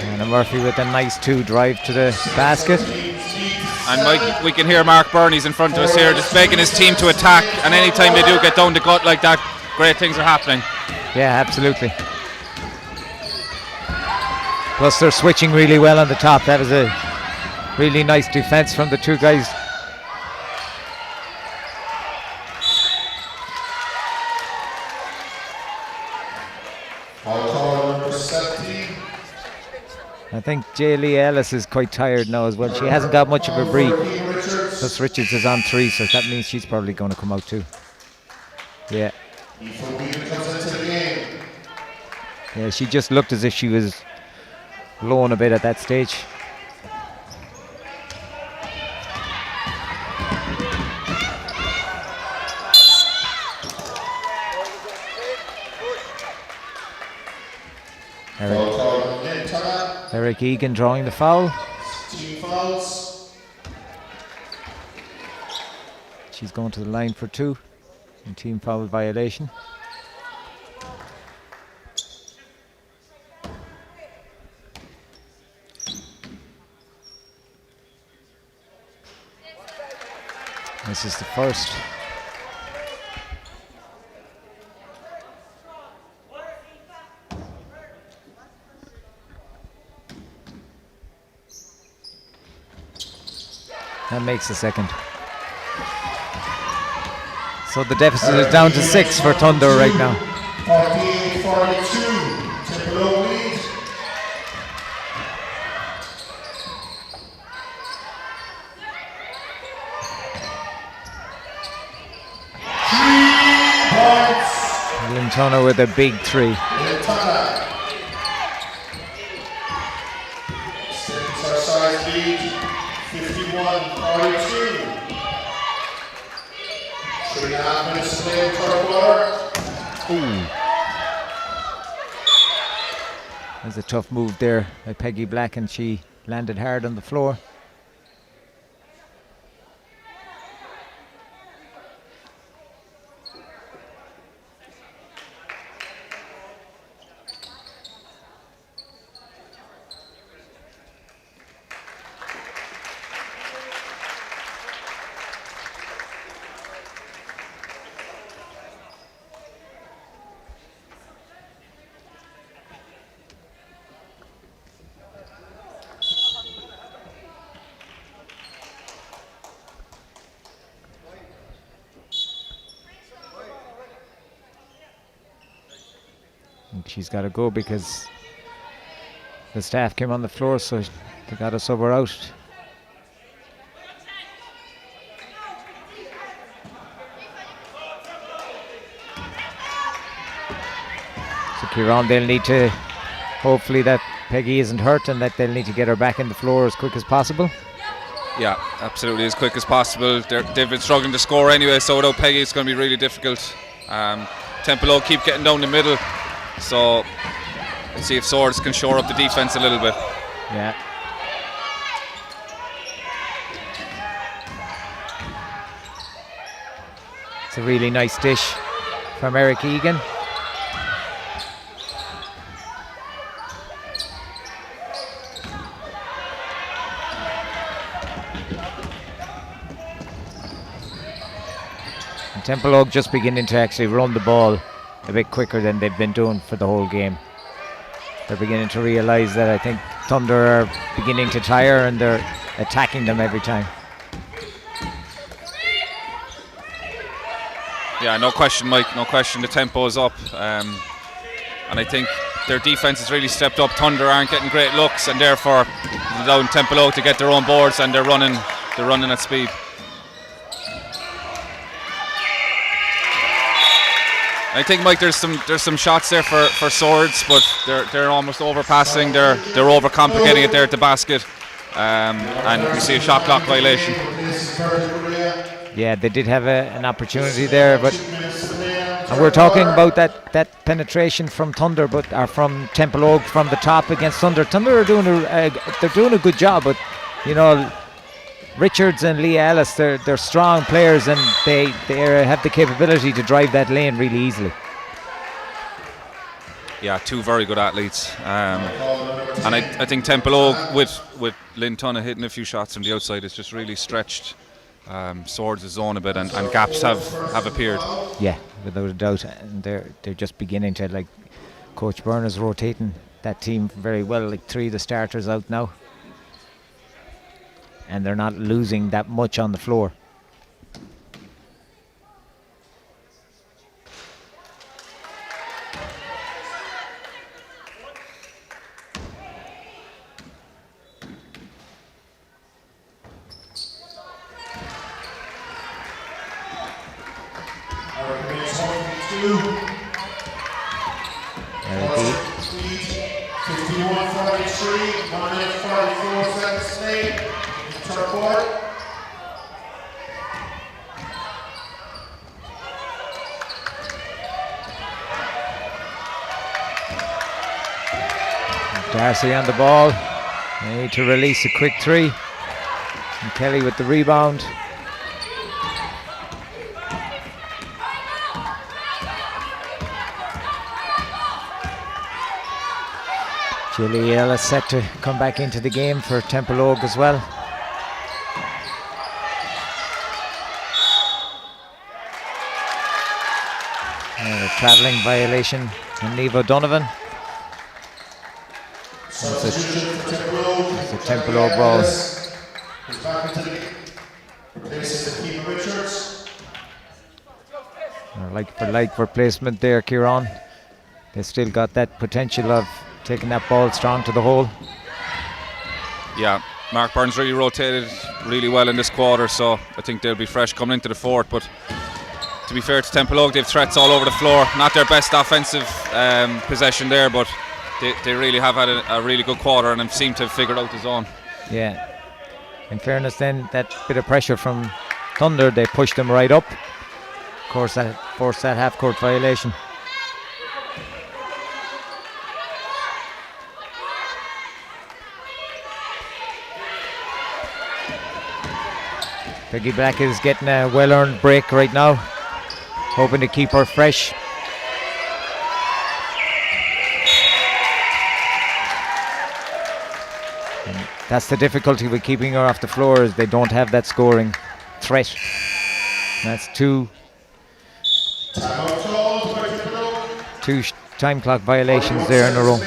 Anna Murphy with a nice 2 drive to the basket. And Mike, we can hear Mark Burney's in front of us here, just begging his team to attack. And anytime they do get down the gut like that, great things are happening. Yeah, absolutely. Plus they're switching really well on the top. That was a really nice defense from the 2 guys. I think Jaylee Ellis is quite tired now as well. She hasn't got much of a break. Plus Richards is on 3, so that means she's probably going to come out too. Yeah. Yeah, she just looked as if she was blowing a bit at that stage. Eric Egan drawing the foul. Team fouls. She's going to the line for 2. And team foul violation. This is the first. That makes the second. So the deficit is down to 6 for Thunder right now. 48-42, Templeogue lead. Lintona with a big 3. Seconds our side lead, 51-42. 3.5 minutes to play in third quarter. Ooh. There's a tough move there by Peggy Black, and she landed hard on the floor. She's got to go because the staff came on the floor, so they got to sub her out. So Kieran, they'll need to, hopefully that Peggy isn't hurt and that they'll need to get her back in the floor as quick as possible. Yeah, absolutely, as quick as possible. They've been struggling to score anyway, so without Peggy it's going to be really difficult. Templeogue keep getting down the middle, so let's see if Swords can shore up the defence a little bit. Yeah. It's a really nice dish from Eric Egan. And Templeogue just beginning to actually run the ball a bit quicker than they've been doing for the whole game. They're beginning to realise that I think Thunder are beginning to tire and they're attacking them every time. Yeah, no question, Mike. No question. The tempo is up, and I think their defense has really stepped up. Thunder aren't getting great looks, and therefore allowing Templeogue to get their own boards, and they're running at speed. I think, Mike, there's some shots there for Swords, but they're almost overpassing. They're overcomplicating it there at the basket, and we see a shot clock violation. Yeah, they did have an opportunity there, but and we're talking about that penetration from Thunder, but from Templeogue from the top against Thunder. Thunder are doing a good job, but you know, Richards and Leah Ellis, they're strong players, and they have the capability to drive that lane really easily. Yeah, two very good athletes, and I think Templeogue with Lynn Tunna hitting a few shots from the outside has just really stretched Swords' zone a bit, and gaps have appeared. Yeah, without a doubt, and they're just beginning to, like, Coach Byrne is rotating that team very well. Like 3 of the starters out now, and they're not losing that much on the floor. Darcy on the ball. They need to release a quick 3. And Kelly with the rebound. Julie Ellis set to come back into the game for Templeogue as well. A travelling violation on Niamh O'Donovan. It's a Templeogue ball. Like for like replacement there, Kieran. They still got that potential of taking that ball strong to the hole. Yeah, Mark Burns really rotated really well in this quarter, so I think they'll be fresh coming into the fourth. But to be fair to Templeogue, they have threats all over the floor. Not their best offensive possession there, but they really have had a really good quarter and have seemed to have figured out the zone. Yeah. In fairness then, that bit of pressure from Thunder, they pushed them right up. Of course, that forced that half-court violation. Peggy Black is getting a well-earned break right now, hoping to keep her fresh. And that's the difficulty with keeping her off the floor, is they don't have that scoring threat. And that's two time clock violations there in a row.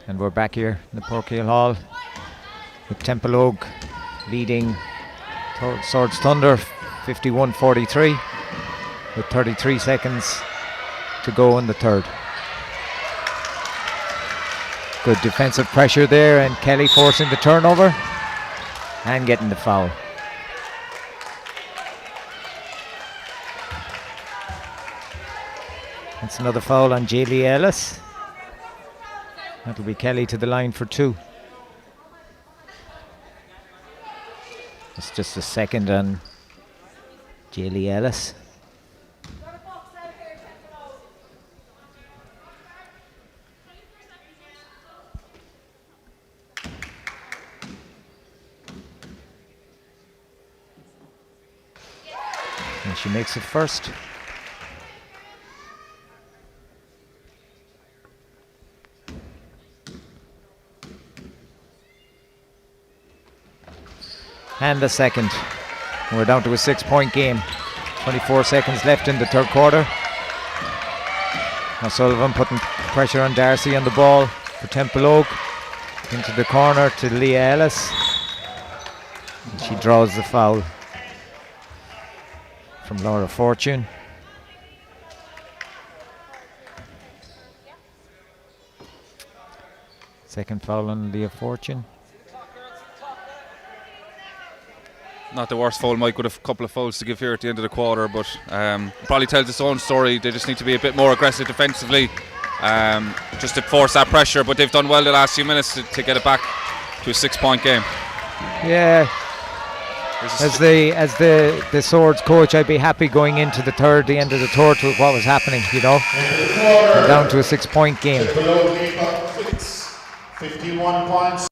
And we're back here in the Parochial Hall with Templeogue leading Swords Thunder 51-43. with 33 seconds to go in the third. Good defensive pressure there, and Kelly forcing the turnover and getting the foul. That's another foul on Jaylee Ellis. That'll be Kelly to the line for 2. It's just a second on Jaylee Ellis. And she makes it first. And the second. We're down to a 6-point game. 24 seconds left in the third quarter. Now Sullivan putting pressure on Darcy on the ball for Templeogue. Into the corner to Leah Ellis. And she draws the foul from Laura Fortune. Second foul on Leah Fortune. Not the worst foul. Mike would have a couple of fouls to give here at the end of the quarter, but probably tells its own story. They just need to be a bit more aggressive defensively, just to force that pressure. But they've done well the last few minutes to get it back to a 6-point game. Yeah. As the Swords coach, I'd be happy going into the end of the third, with what was happening. We're down to a 6-point game. 51 points.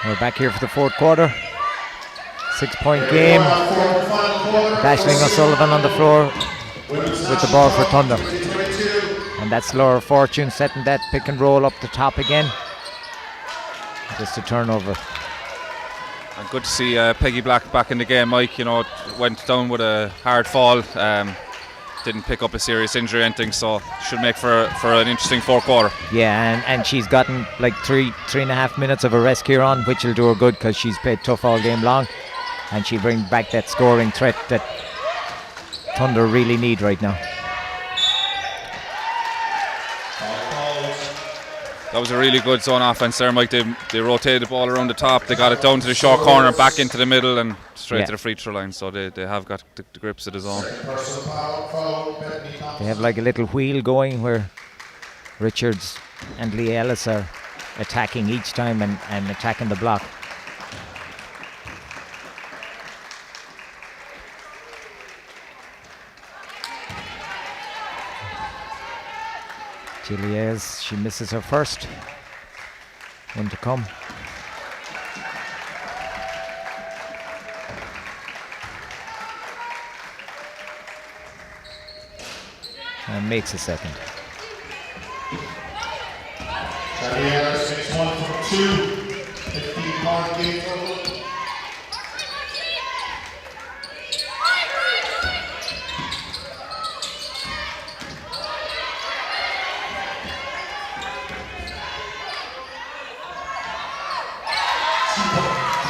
We're back here for the fourth quarter. 6-point game. Aisling O'Sullivan on the floor with the ball for Thunder. And that's Laura Fortune setting that pick and roll up the top again. Just a turnover. And good to see Peggy Black back in the game, Mike. Went down with a hard fall. Didn't pick up a serious injury or anything, so should make for an interesting fourth quarter. Yeah, and she's gotten like three and a half minutes of a rest here on, which will do her good because she's played tough all game long, and she'll bring back that scoring threat that Thunder really need right now. That was a really good zone offense there, Mike. They rotated the ball around the top. They got it down to the short corner, back into the middle, and straight to the free throw line. So they have got the grips of the zone. They have like a little wheel going where Richards and Lee Ellis are attacking each time and attacking the block. Gilliez, she misses her first. One to come. and makes a second. Xavier takes 1 from 2. 15-point game total.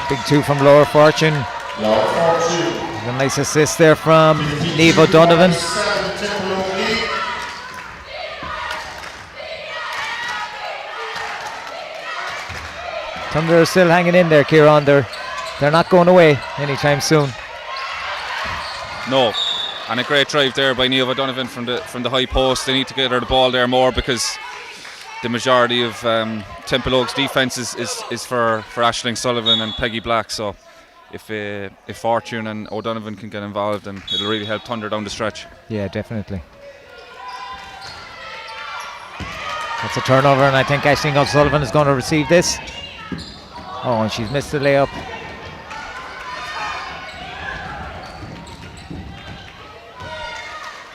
Big 2 from Lower Fortune. Lower Fortune. A nice assist there from Niamh O'Donovan. Thunder are still hanging in there, Kieran. They're not going away anytime soon. No, and a great drive there by Niamh O'Donovan from the high post. They need to get her the ball there more because the majority of Templeogue's defence is for Aisling Sullivan and Peggy Black. So if Fortune and O'Donovan can get involved, then it'll really help Thunder down the stretch. Yeah, definitely. That's a turnover, and I think Aisling O'Sullivan is going to receive this. Oh, and she's missed the layup.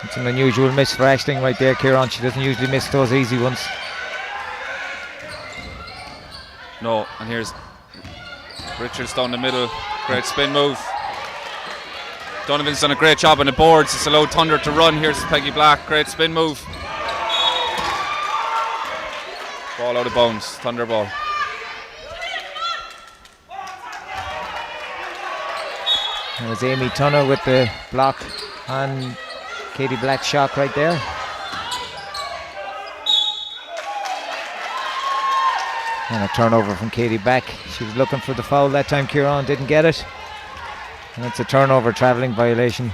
It's an unusual miss for Aisling right there, Kieran. She doesn't usually miss those easy ones. No, and here's Richards down the middle. Great spin move. Donovan's done a great job on the boards. It's allowed Thunder to run. Here's Peggy Black. Great spin move. Ball out of bounds. Thunder ball. It was Amy Tunner with the block on Katie Black's shot right there. And a turnover from Katie Black. She was looking for the foul that time, Kieran, didn't get it. And it's a turnover, travelling violation.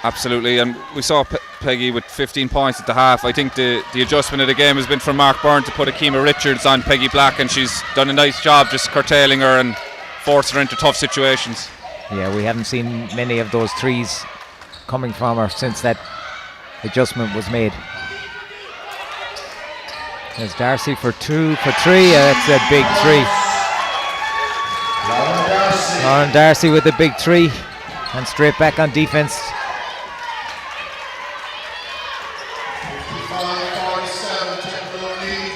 Absolutely, and we saw Peggy with 15 points at the half. I think the adjustment of the game has been from Mark Byrne to put Akima Richards on Peggy Black, and she's done a nice job just curtailing her and forcing her into tough situations. Yeah, we haven't seen many of those threes coming from her since that adjustment was made. There's Darcy for 2 for 3. That's a big 3. Lauren Darcy with a big 3 and straight back on defense. 55-47, Templeogue lead.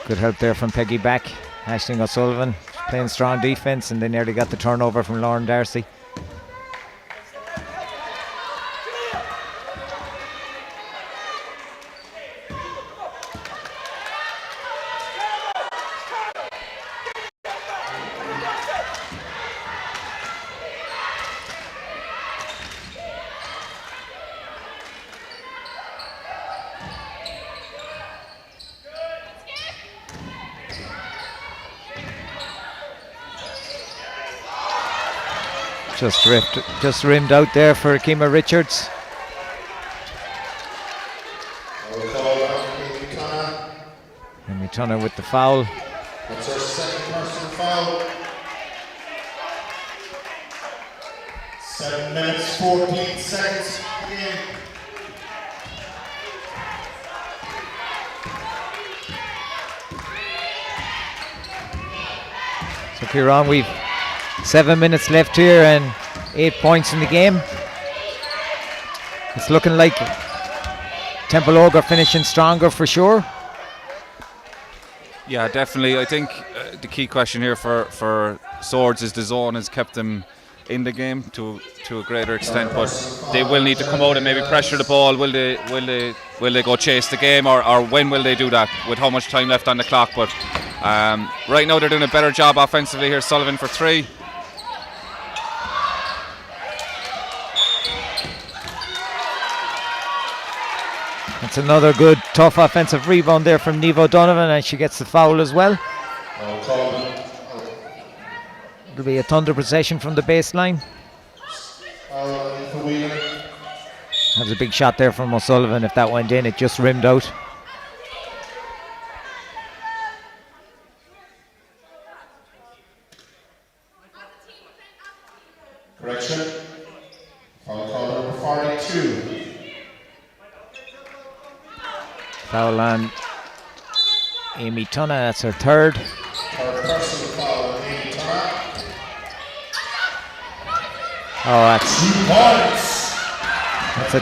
Good help there from Peggy Back. Aisling O'Sullivan playing strong defense, and they nearly got the turnover from Lauren Darcy. Just rimmed out there for Akima Richards. Amy Tunner with the foul. That's our second personal foul. 7 minutes, 14 seconds again. So Kieran, we've 7 minutes left here and 8 points in the game. It's looking like Templeogue are finishing stronger for sure. Yeah, definitely. I think the key question here for Swords is the zone has kept them in the game to a greater extent, but they will need to come out and maybe pressure the ball. Will they go chase the game, or when will they do that with how much time left on the clock? But right now they're doing a better job offensively here. Sullivan for 3. It's another good, tough offensive rebound there from Niamh O'Donovan, and she gets the foul as well. It'll be a Thunder possession from the baseline. That was a big shot there from O'Sullivan. If that went in, it just rimmed out. Correction. Foul call number 42. Foul on Amy Tunna, that's her third. Third personal foul, Amy Tunna. Oh, 2 points. that's a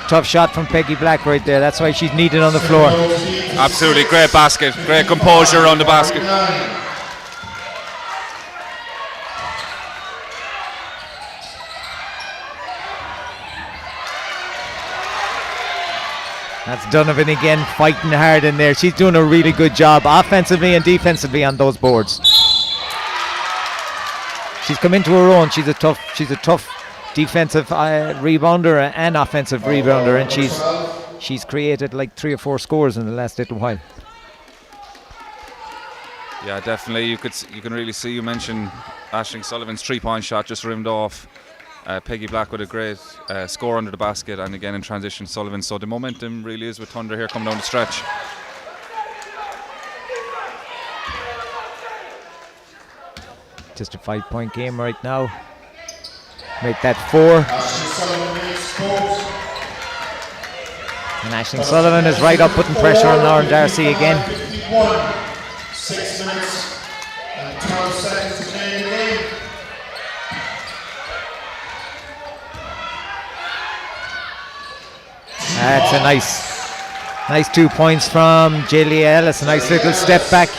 tough shot from Peggy Black right there. That's why she's needed on the floor. Absolutely great basket, great composure around the basket. That's Donovan again, fighting hard in there. She's doing a really good job offensively and defensively on those boards. She's come into her own. She's a tough defensive rebounder and offensive rebounder, and she's created like 3 or 4 scores in the last little while. Yeah, definitely. You can really see. You mentioned Aisling Sullivan's 3-point shot just rimmed off. Peggy Black with a great score under the basket, and again in transition Sullivan. So the momentum really is with Thunder here coming down the stretch. Just a 5-point game right now. Make that 4. And Aisling Sullivan is right up, putting pressure on Lauren Darcy again. 6 minutes and 12 seconds to play in the game. That's a nice 2 points from Jaylee Ellis. A nice little step back.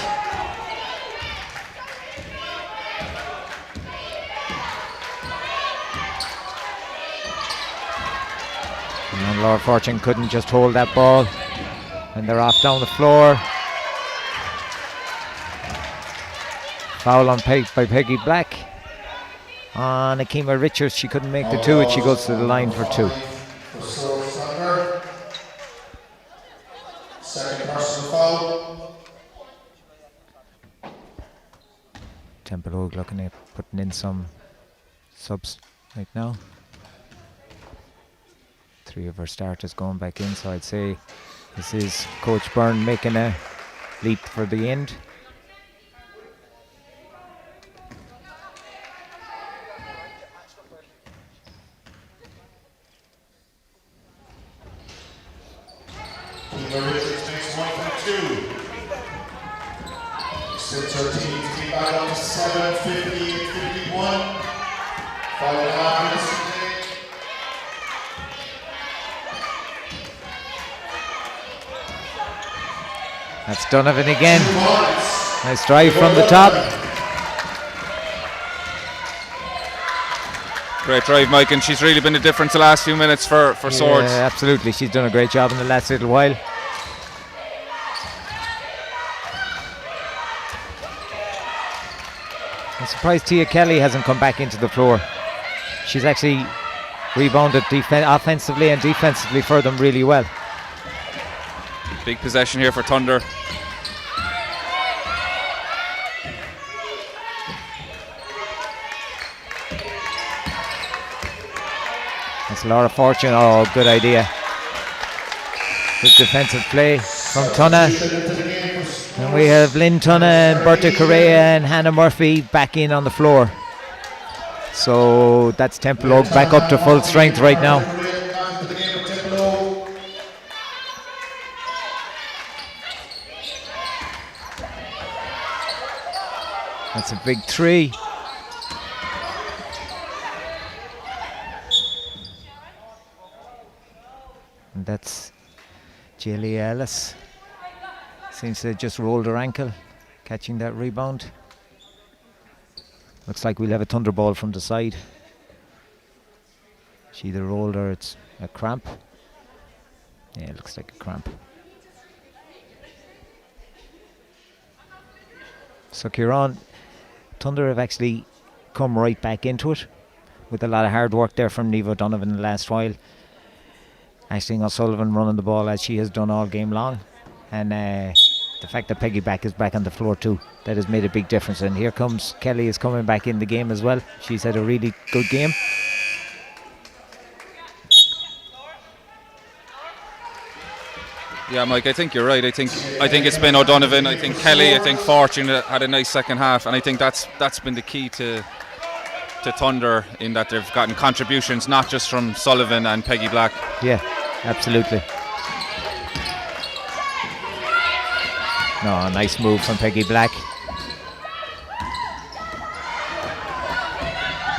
And Laura Fortune couldn't just hold that ball. And they're off down the floor. Foul on by Peggy Black. On Akima Richards, she couldn't make the 2, and she goes to the line for 2. Second personal foul. Templeogue looking at putting in some subs right now. 3 of our starters going back in, so I'd say this is Coach Byrne making a leap for the end. Richards takes 1 from 2. Sets her team to be back up to 7-50-51. 5.5 minutes to play. That's Donovan again. Nice drive from the top. Great drive, Mike, and she's really been the difference the last few minutes for Swords. Yeah, absolutely. She's done a great job in the last little while. I'm surprised Tia Kelly hasn't come back into the floor. She's actually rebounded offensively and defensively for them really well. Big possession here for Thunder. That's Laura Fortune. Oh, good idea. Good defensive play from Tunna. And we have Lynn Tunna and Berta Correa and Hannah Murphy back in on the floor. So that's Templeogue back up to full strength right now. That's a big 3. And that's Jaylee Ellis. Seems to have just rolled her ankle, catching that rebound. Looks like we'll have a thunderball from the side. She either rolled or it's a cramp. Yeah, it looks like a cramp. So Kieran, Thunder have actually come right back into it with a lot of hard work there from Niamh O'Donovan in the last while. Aisling O'Sullivan running the ball as she has done all game long. And the fact that Peggy Black is back on the floor too, that has made a big difference. And here comes Kelly is coming back in the game as well. She's had a really good game. Yeah, Mike, I think you're right. I think it's been O'Donovan. I think Kelly. I think Fortune had a nice second half, and I think that's been the key to Thunder, in that they've gotten contributions not just from Sullivan and Peggy Black. Yeah, absolutely. No, nice move from Peggy Black.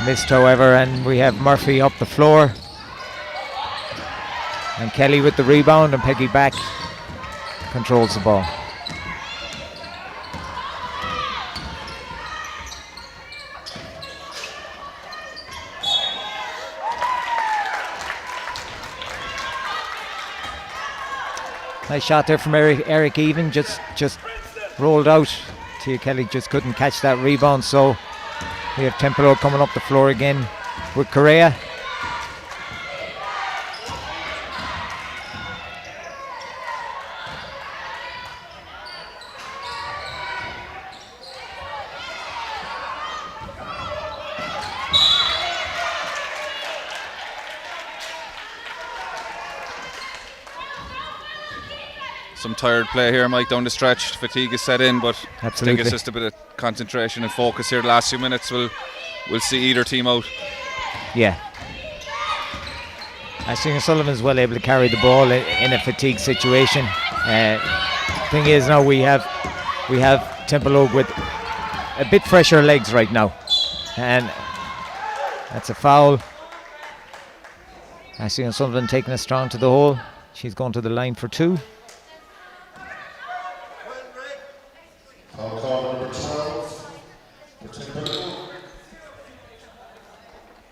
Missed, however, and we have Murphy up the floor. And Kelly with the rebound, and Peggy Black controls the ball. Nice shot there from Eric Even, just rolled out. Tia Kelly just couldn't catch that rebound, so we have Templeogue coming up the floor again with Correa. Some tired play here, Mike, down the stretch. Fatigue is set in, but Absolutely. I think it's just a bit of concentration and focus here. The last few minutes will see either team out. Yeah. I think Sullivan's well able to carry the ball in a fatigue situation. Thing is, now we have Templeogue with a bit fresher legs right now, and that's a foul. I see Sullivan taking it strong to the hole. She's going to the line for 2. Foul call number 12 for Templeogue.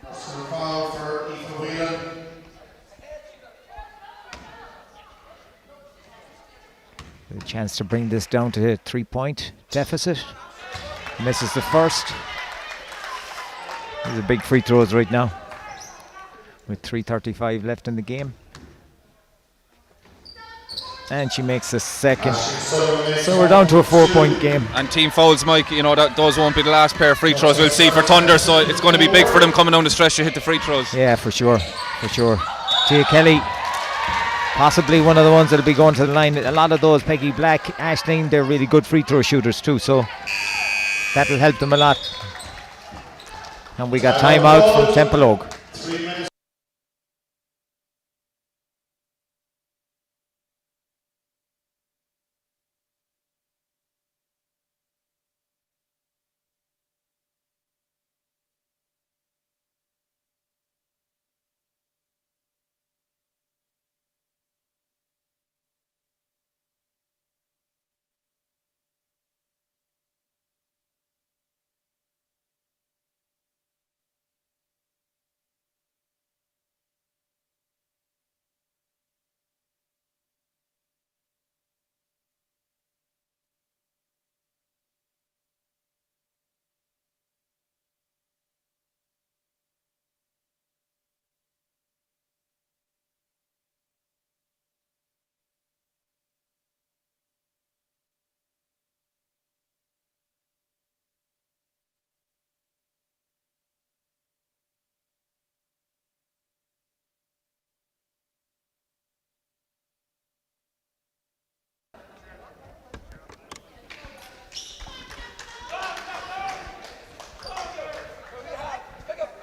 Personal foul for Ethan Whelan. A chance to bring this down to a 3-point deficit. Misses the first. These are big free throws right now, with 3:35 left in the game. And she makes the second. So we're down to a 4-point game. And team fouls, Mike, you know, those won't be the last pair of free throws we'll see for Thunder, so it's going to be big for them coming down the stretch to hit the free throws. Yeah, for sure. Tia Kelly, possibly one of the ones that'll be going to the line. A lot of those, Peggy Black, Aisling, they're really good free throw shooters too, so that'll help them a lot. And we got timeout from Templeogue. 3 minutes.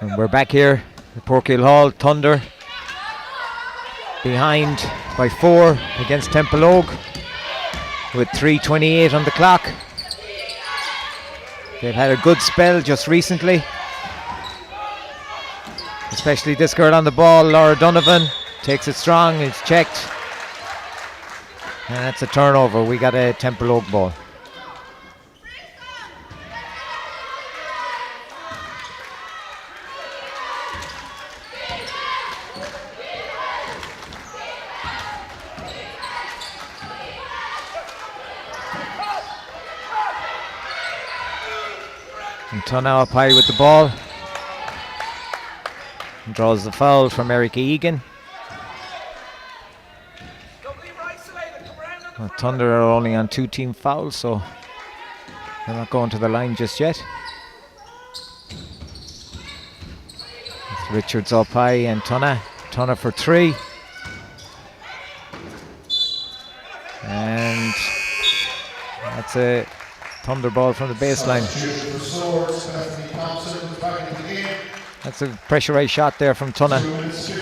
And we're back here at Parochial Hall. Thunder behind by 4 against Templeogue with 3:28 on the clock. They've had a good spell just recently, especially this girl on the ball, Laura Donovan, takes it strong, it's checked, and that's a turnover. We got a Templeogue ball. And Tuna up high with the ball. And draws the foul from Erica Egan. Well, Thunder are only on 2 team fouls, so they're not going to the line just yet. It's Richards up high and Tuna for 3. And that's a Thunder ball from the baseline. That's a pressurised shot there from Tunna.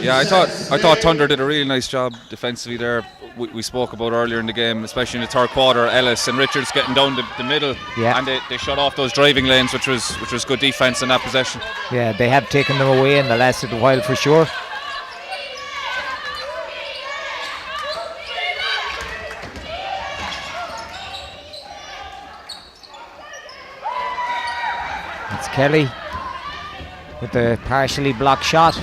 Yeah, I thought Thunder did a really nice job defensively there. We spoke about earlier in the game, especially in the third quarter, Ellis and Richards getting down the middle, and they shut off those driving lanes, which was good defence in that possession. Yeah, they have taken them away in the last little while for sure. It's Kelly with the partially blocked shot,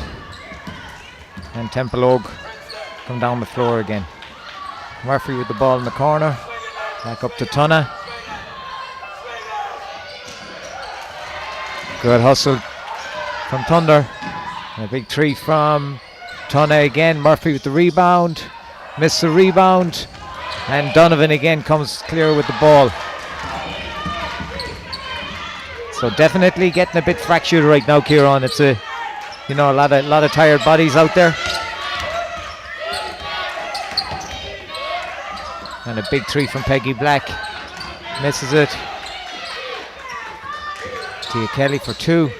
and Templeogue come down the floor again. Murphy with the ball in the corner, back up to Tunna. Good hustle from Thunder. A big three from Tunna again. Murphy with the rebound, missed the rebound, and Donovan again comes clear with the ball. So definitely getting a bit fractured right now, Kieran. It's a lot of tired bodies out there. And a big three from Peggy Black, misses it. Tia Kelly for two.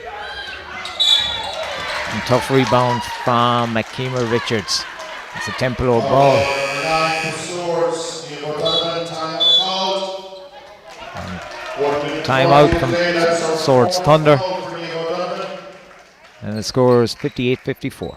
And tough rebound from Akima Richards. It's a Templeogue ball. Timeout from Swords Thunder. And the score is 58-54.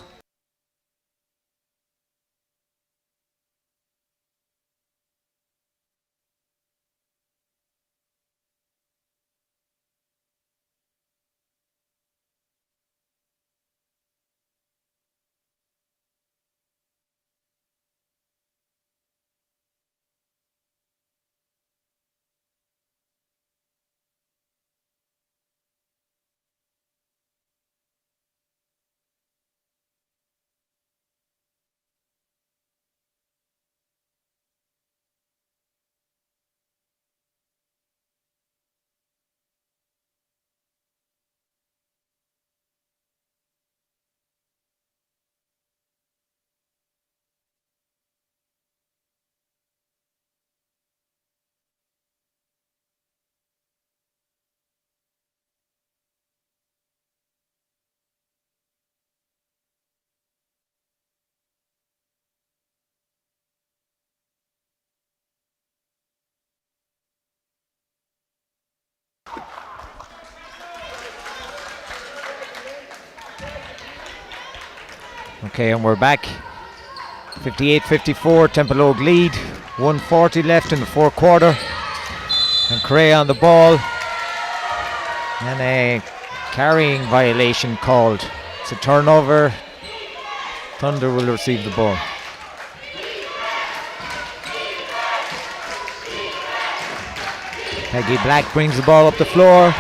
Okay, and we're back. 58-54, Templeogue lead. 1:40 left in the fourth quarter. And Cray on the ball. And a carrying violation called. It's a turnover. Thunder will receive the ball. Peggy Black brings the ball up the floor.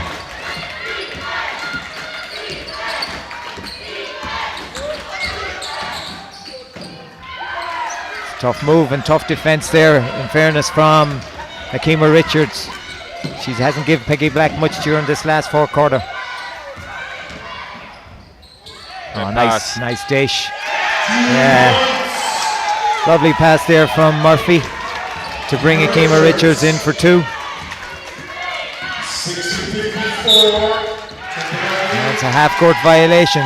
Tough move and tough defense there, in fairness, from Akima Richards. She hasn't given Peggy Black much during this last fourth quarter. Oh, nice dish. Yeah. Lovely pass there from Murphy to bring Akima Richards in for two. And it's a half-court violation.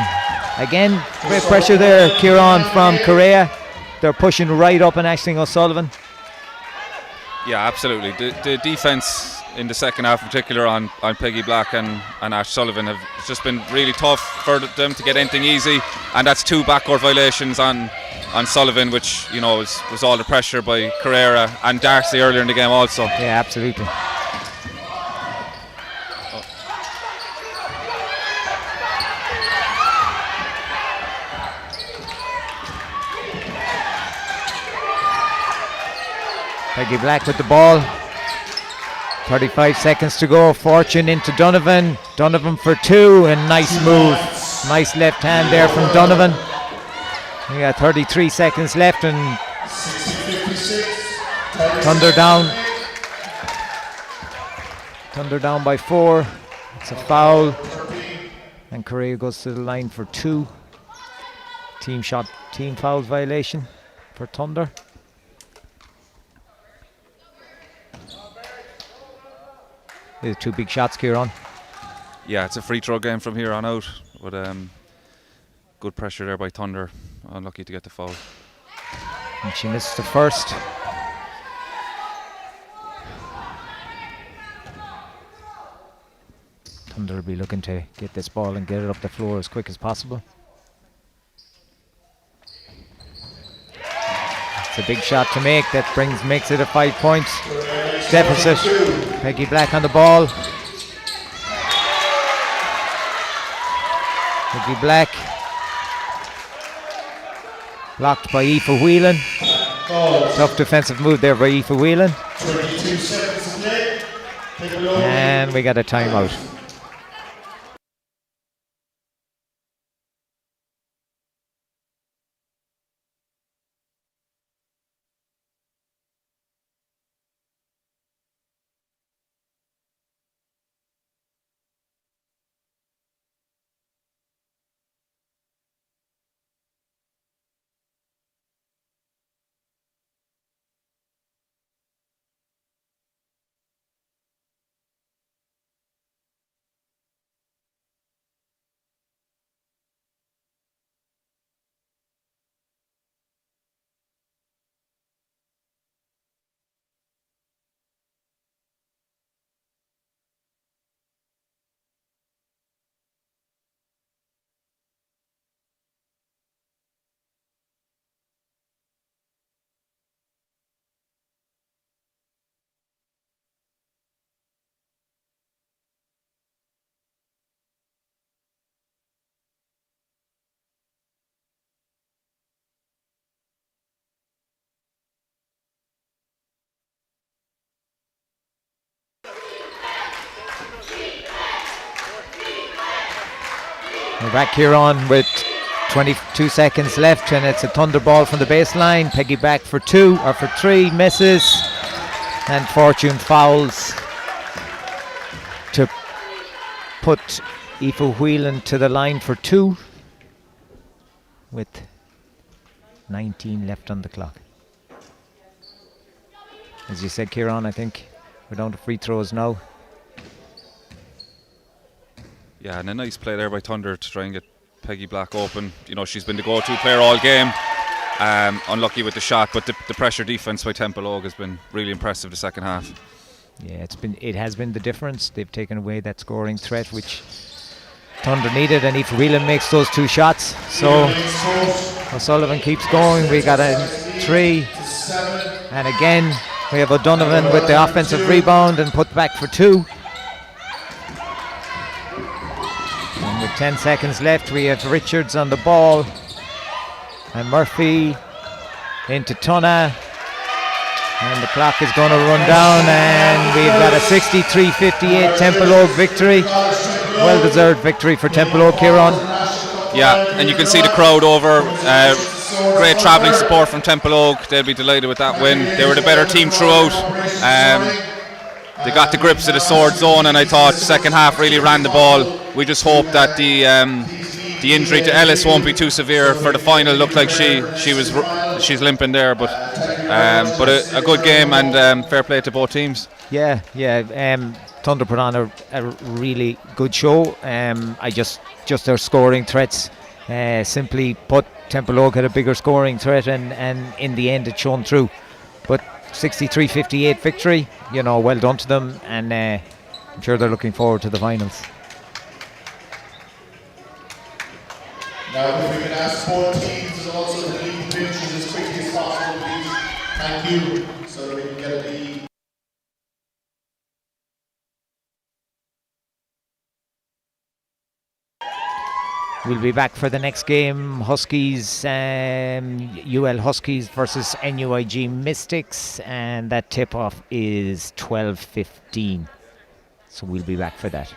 Again, great pressure there, Kieran, from Correa. They're pushing right up on Aisling O'Sullivan. Yeah, absolutely. The defence in the second half, in particular on Peggy Black and Ash Sullivan, have just been really tough for them to get anything easy. And that's two backcourt violations on Sullivan, which was all the pressure by Carrera and Darcy earlier in the game also. Yeah, absolutely. Peggy Black with the ball. 35 seconds to go. Fortune into Donovan. Donovan for two, and nice move. Nice left hand there from Donovan. We got 33 seconds left, and Thunder down. Thunder down by 4. It's a foul. And Correa goes to the line for 2. Team foul violation for Thunder. These are two big shots, Kieran. Yeah, it's a free throw game from here on out. But good pressure there by Thunder. Unlucky to get the foul. And she missed the first. Thunder will be looking to get this ball and get it up the floor as quick as possible. It's a big shot to make. That makes it a 5 point deficit. Peggy Black on the ball. Peggy Black blocked by Aoife Whelan. Tough defensive move there by Aoife Whelan. 32 seconds to play. And we got a timeout. We're back here on with 22 seconds left, and it's a Thunder ball from the baseline. Peggy back for 3, misses, and Fortune fouls to put Aoife Whelan to the line for 2 with 19 left on the clock. As you said, Kieran, I think we're down to free throws now. Yeah, and a nice play there by Thunder to try and get Peggy Black open. You know, she's been the go-to player all game. Unlucky with the shot, but the pressure defense by Templeogue has been really impressive the second half. Yeah, it has been the difference. They've taken away that scoring threat which Thunder needed, and Aoife Whelan makes those 2 shots. So O'Sullivan keeps going. We got a 3, and again we have O'Donovan with the offensive rebound and put back for 2. And with 10 seconds left, we have Richards on the ball, and Murphy into Tunna, and the clock is going to run down, and we've got a 63-58 Templeogue victory. Well-deserved victory for Templeogue, Kieran. Yeah, and you can see the crowd over. Great travelling support from Templeogue. They'll be delighted with that win. They were the better team throughout. They got the grips of the sword zone, and I thought second half really ran the ball. We just hope that the injury to Ellis won't be too severe for the final. Looked like she's limping there, but a good game, and fair play to both teams. Yeah. Thunder put on a really good show. Just their scoring threats simply put. Templeogue had a bigger scoring threat, and in the end it shone through. But 63-58 victory, you know, well done to them, and I'm sure they're looking forward to the finals. Now, if we can ask both teams and also to leave the benches as quickly as possible, please. Thank you, so that we can get the. We'll be back for the next game, Huskies, UL Huskies versus NUIG Mystics, and that tip-off is 12:15. So we'll be back for that.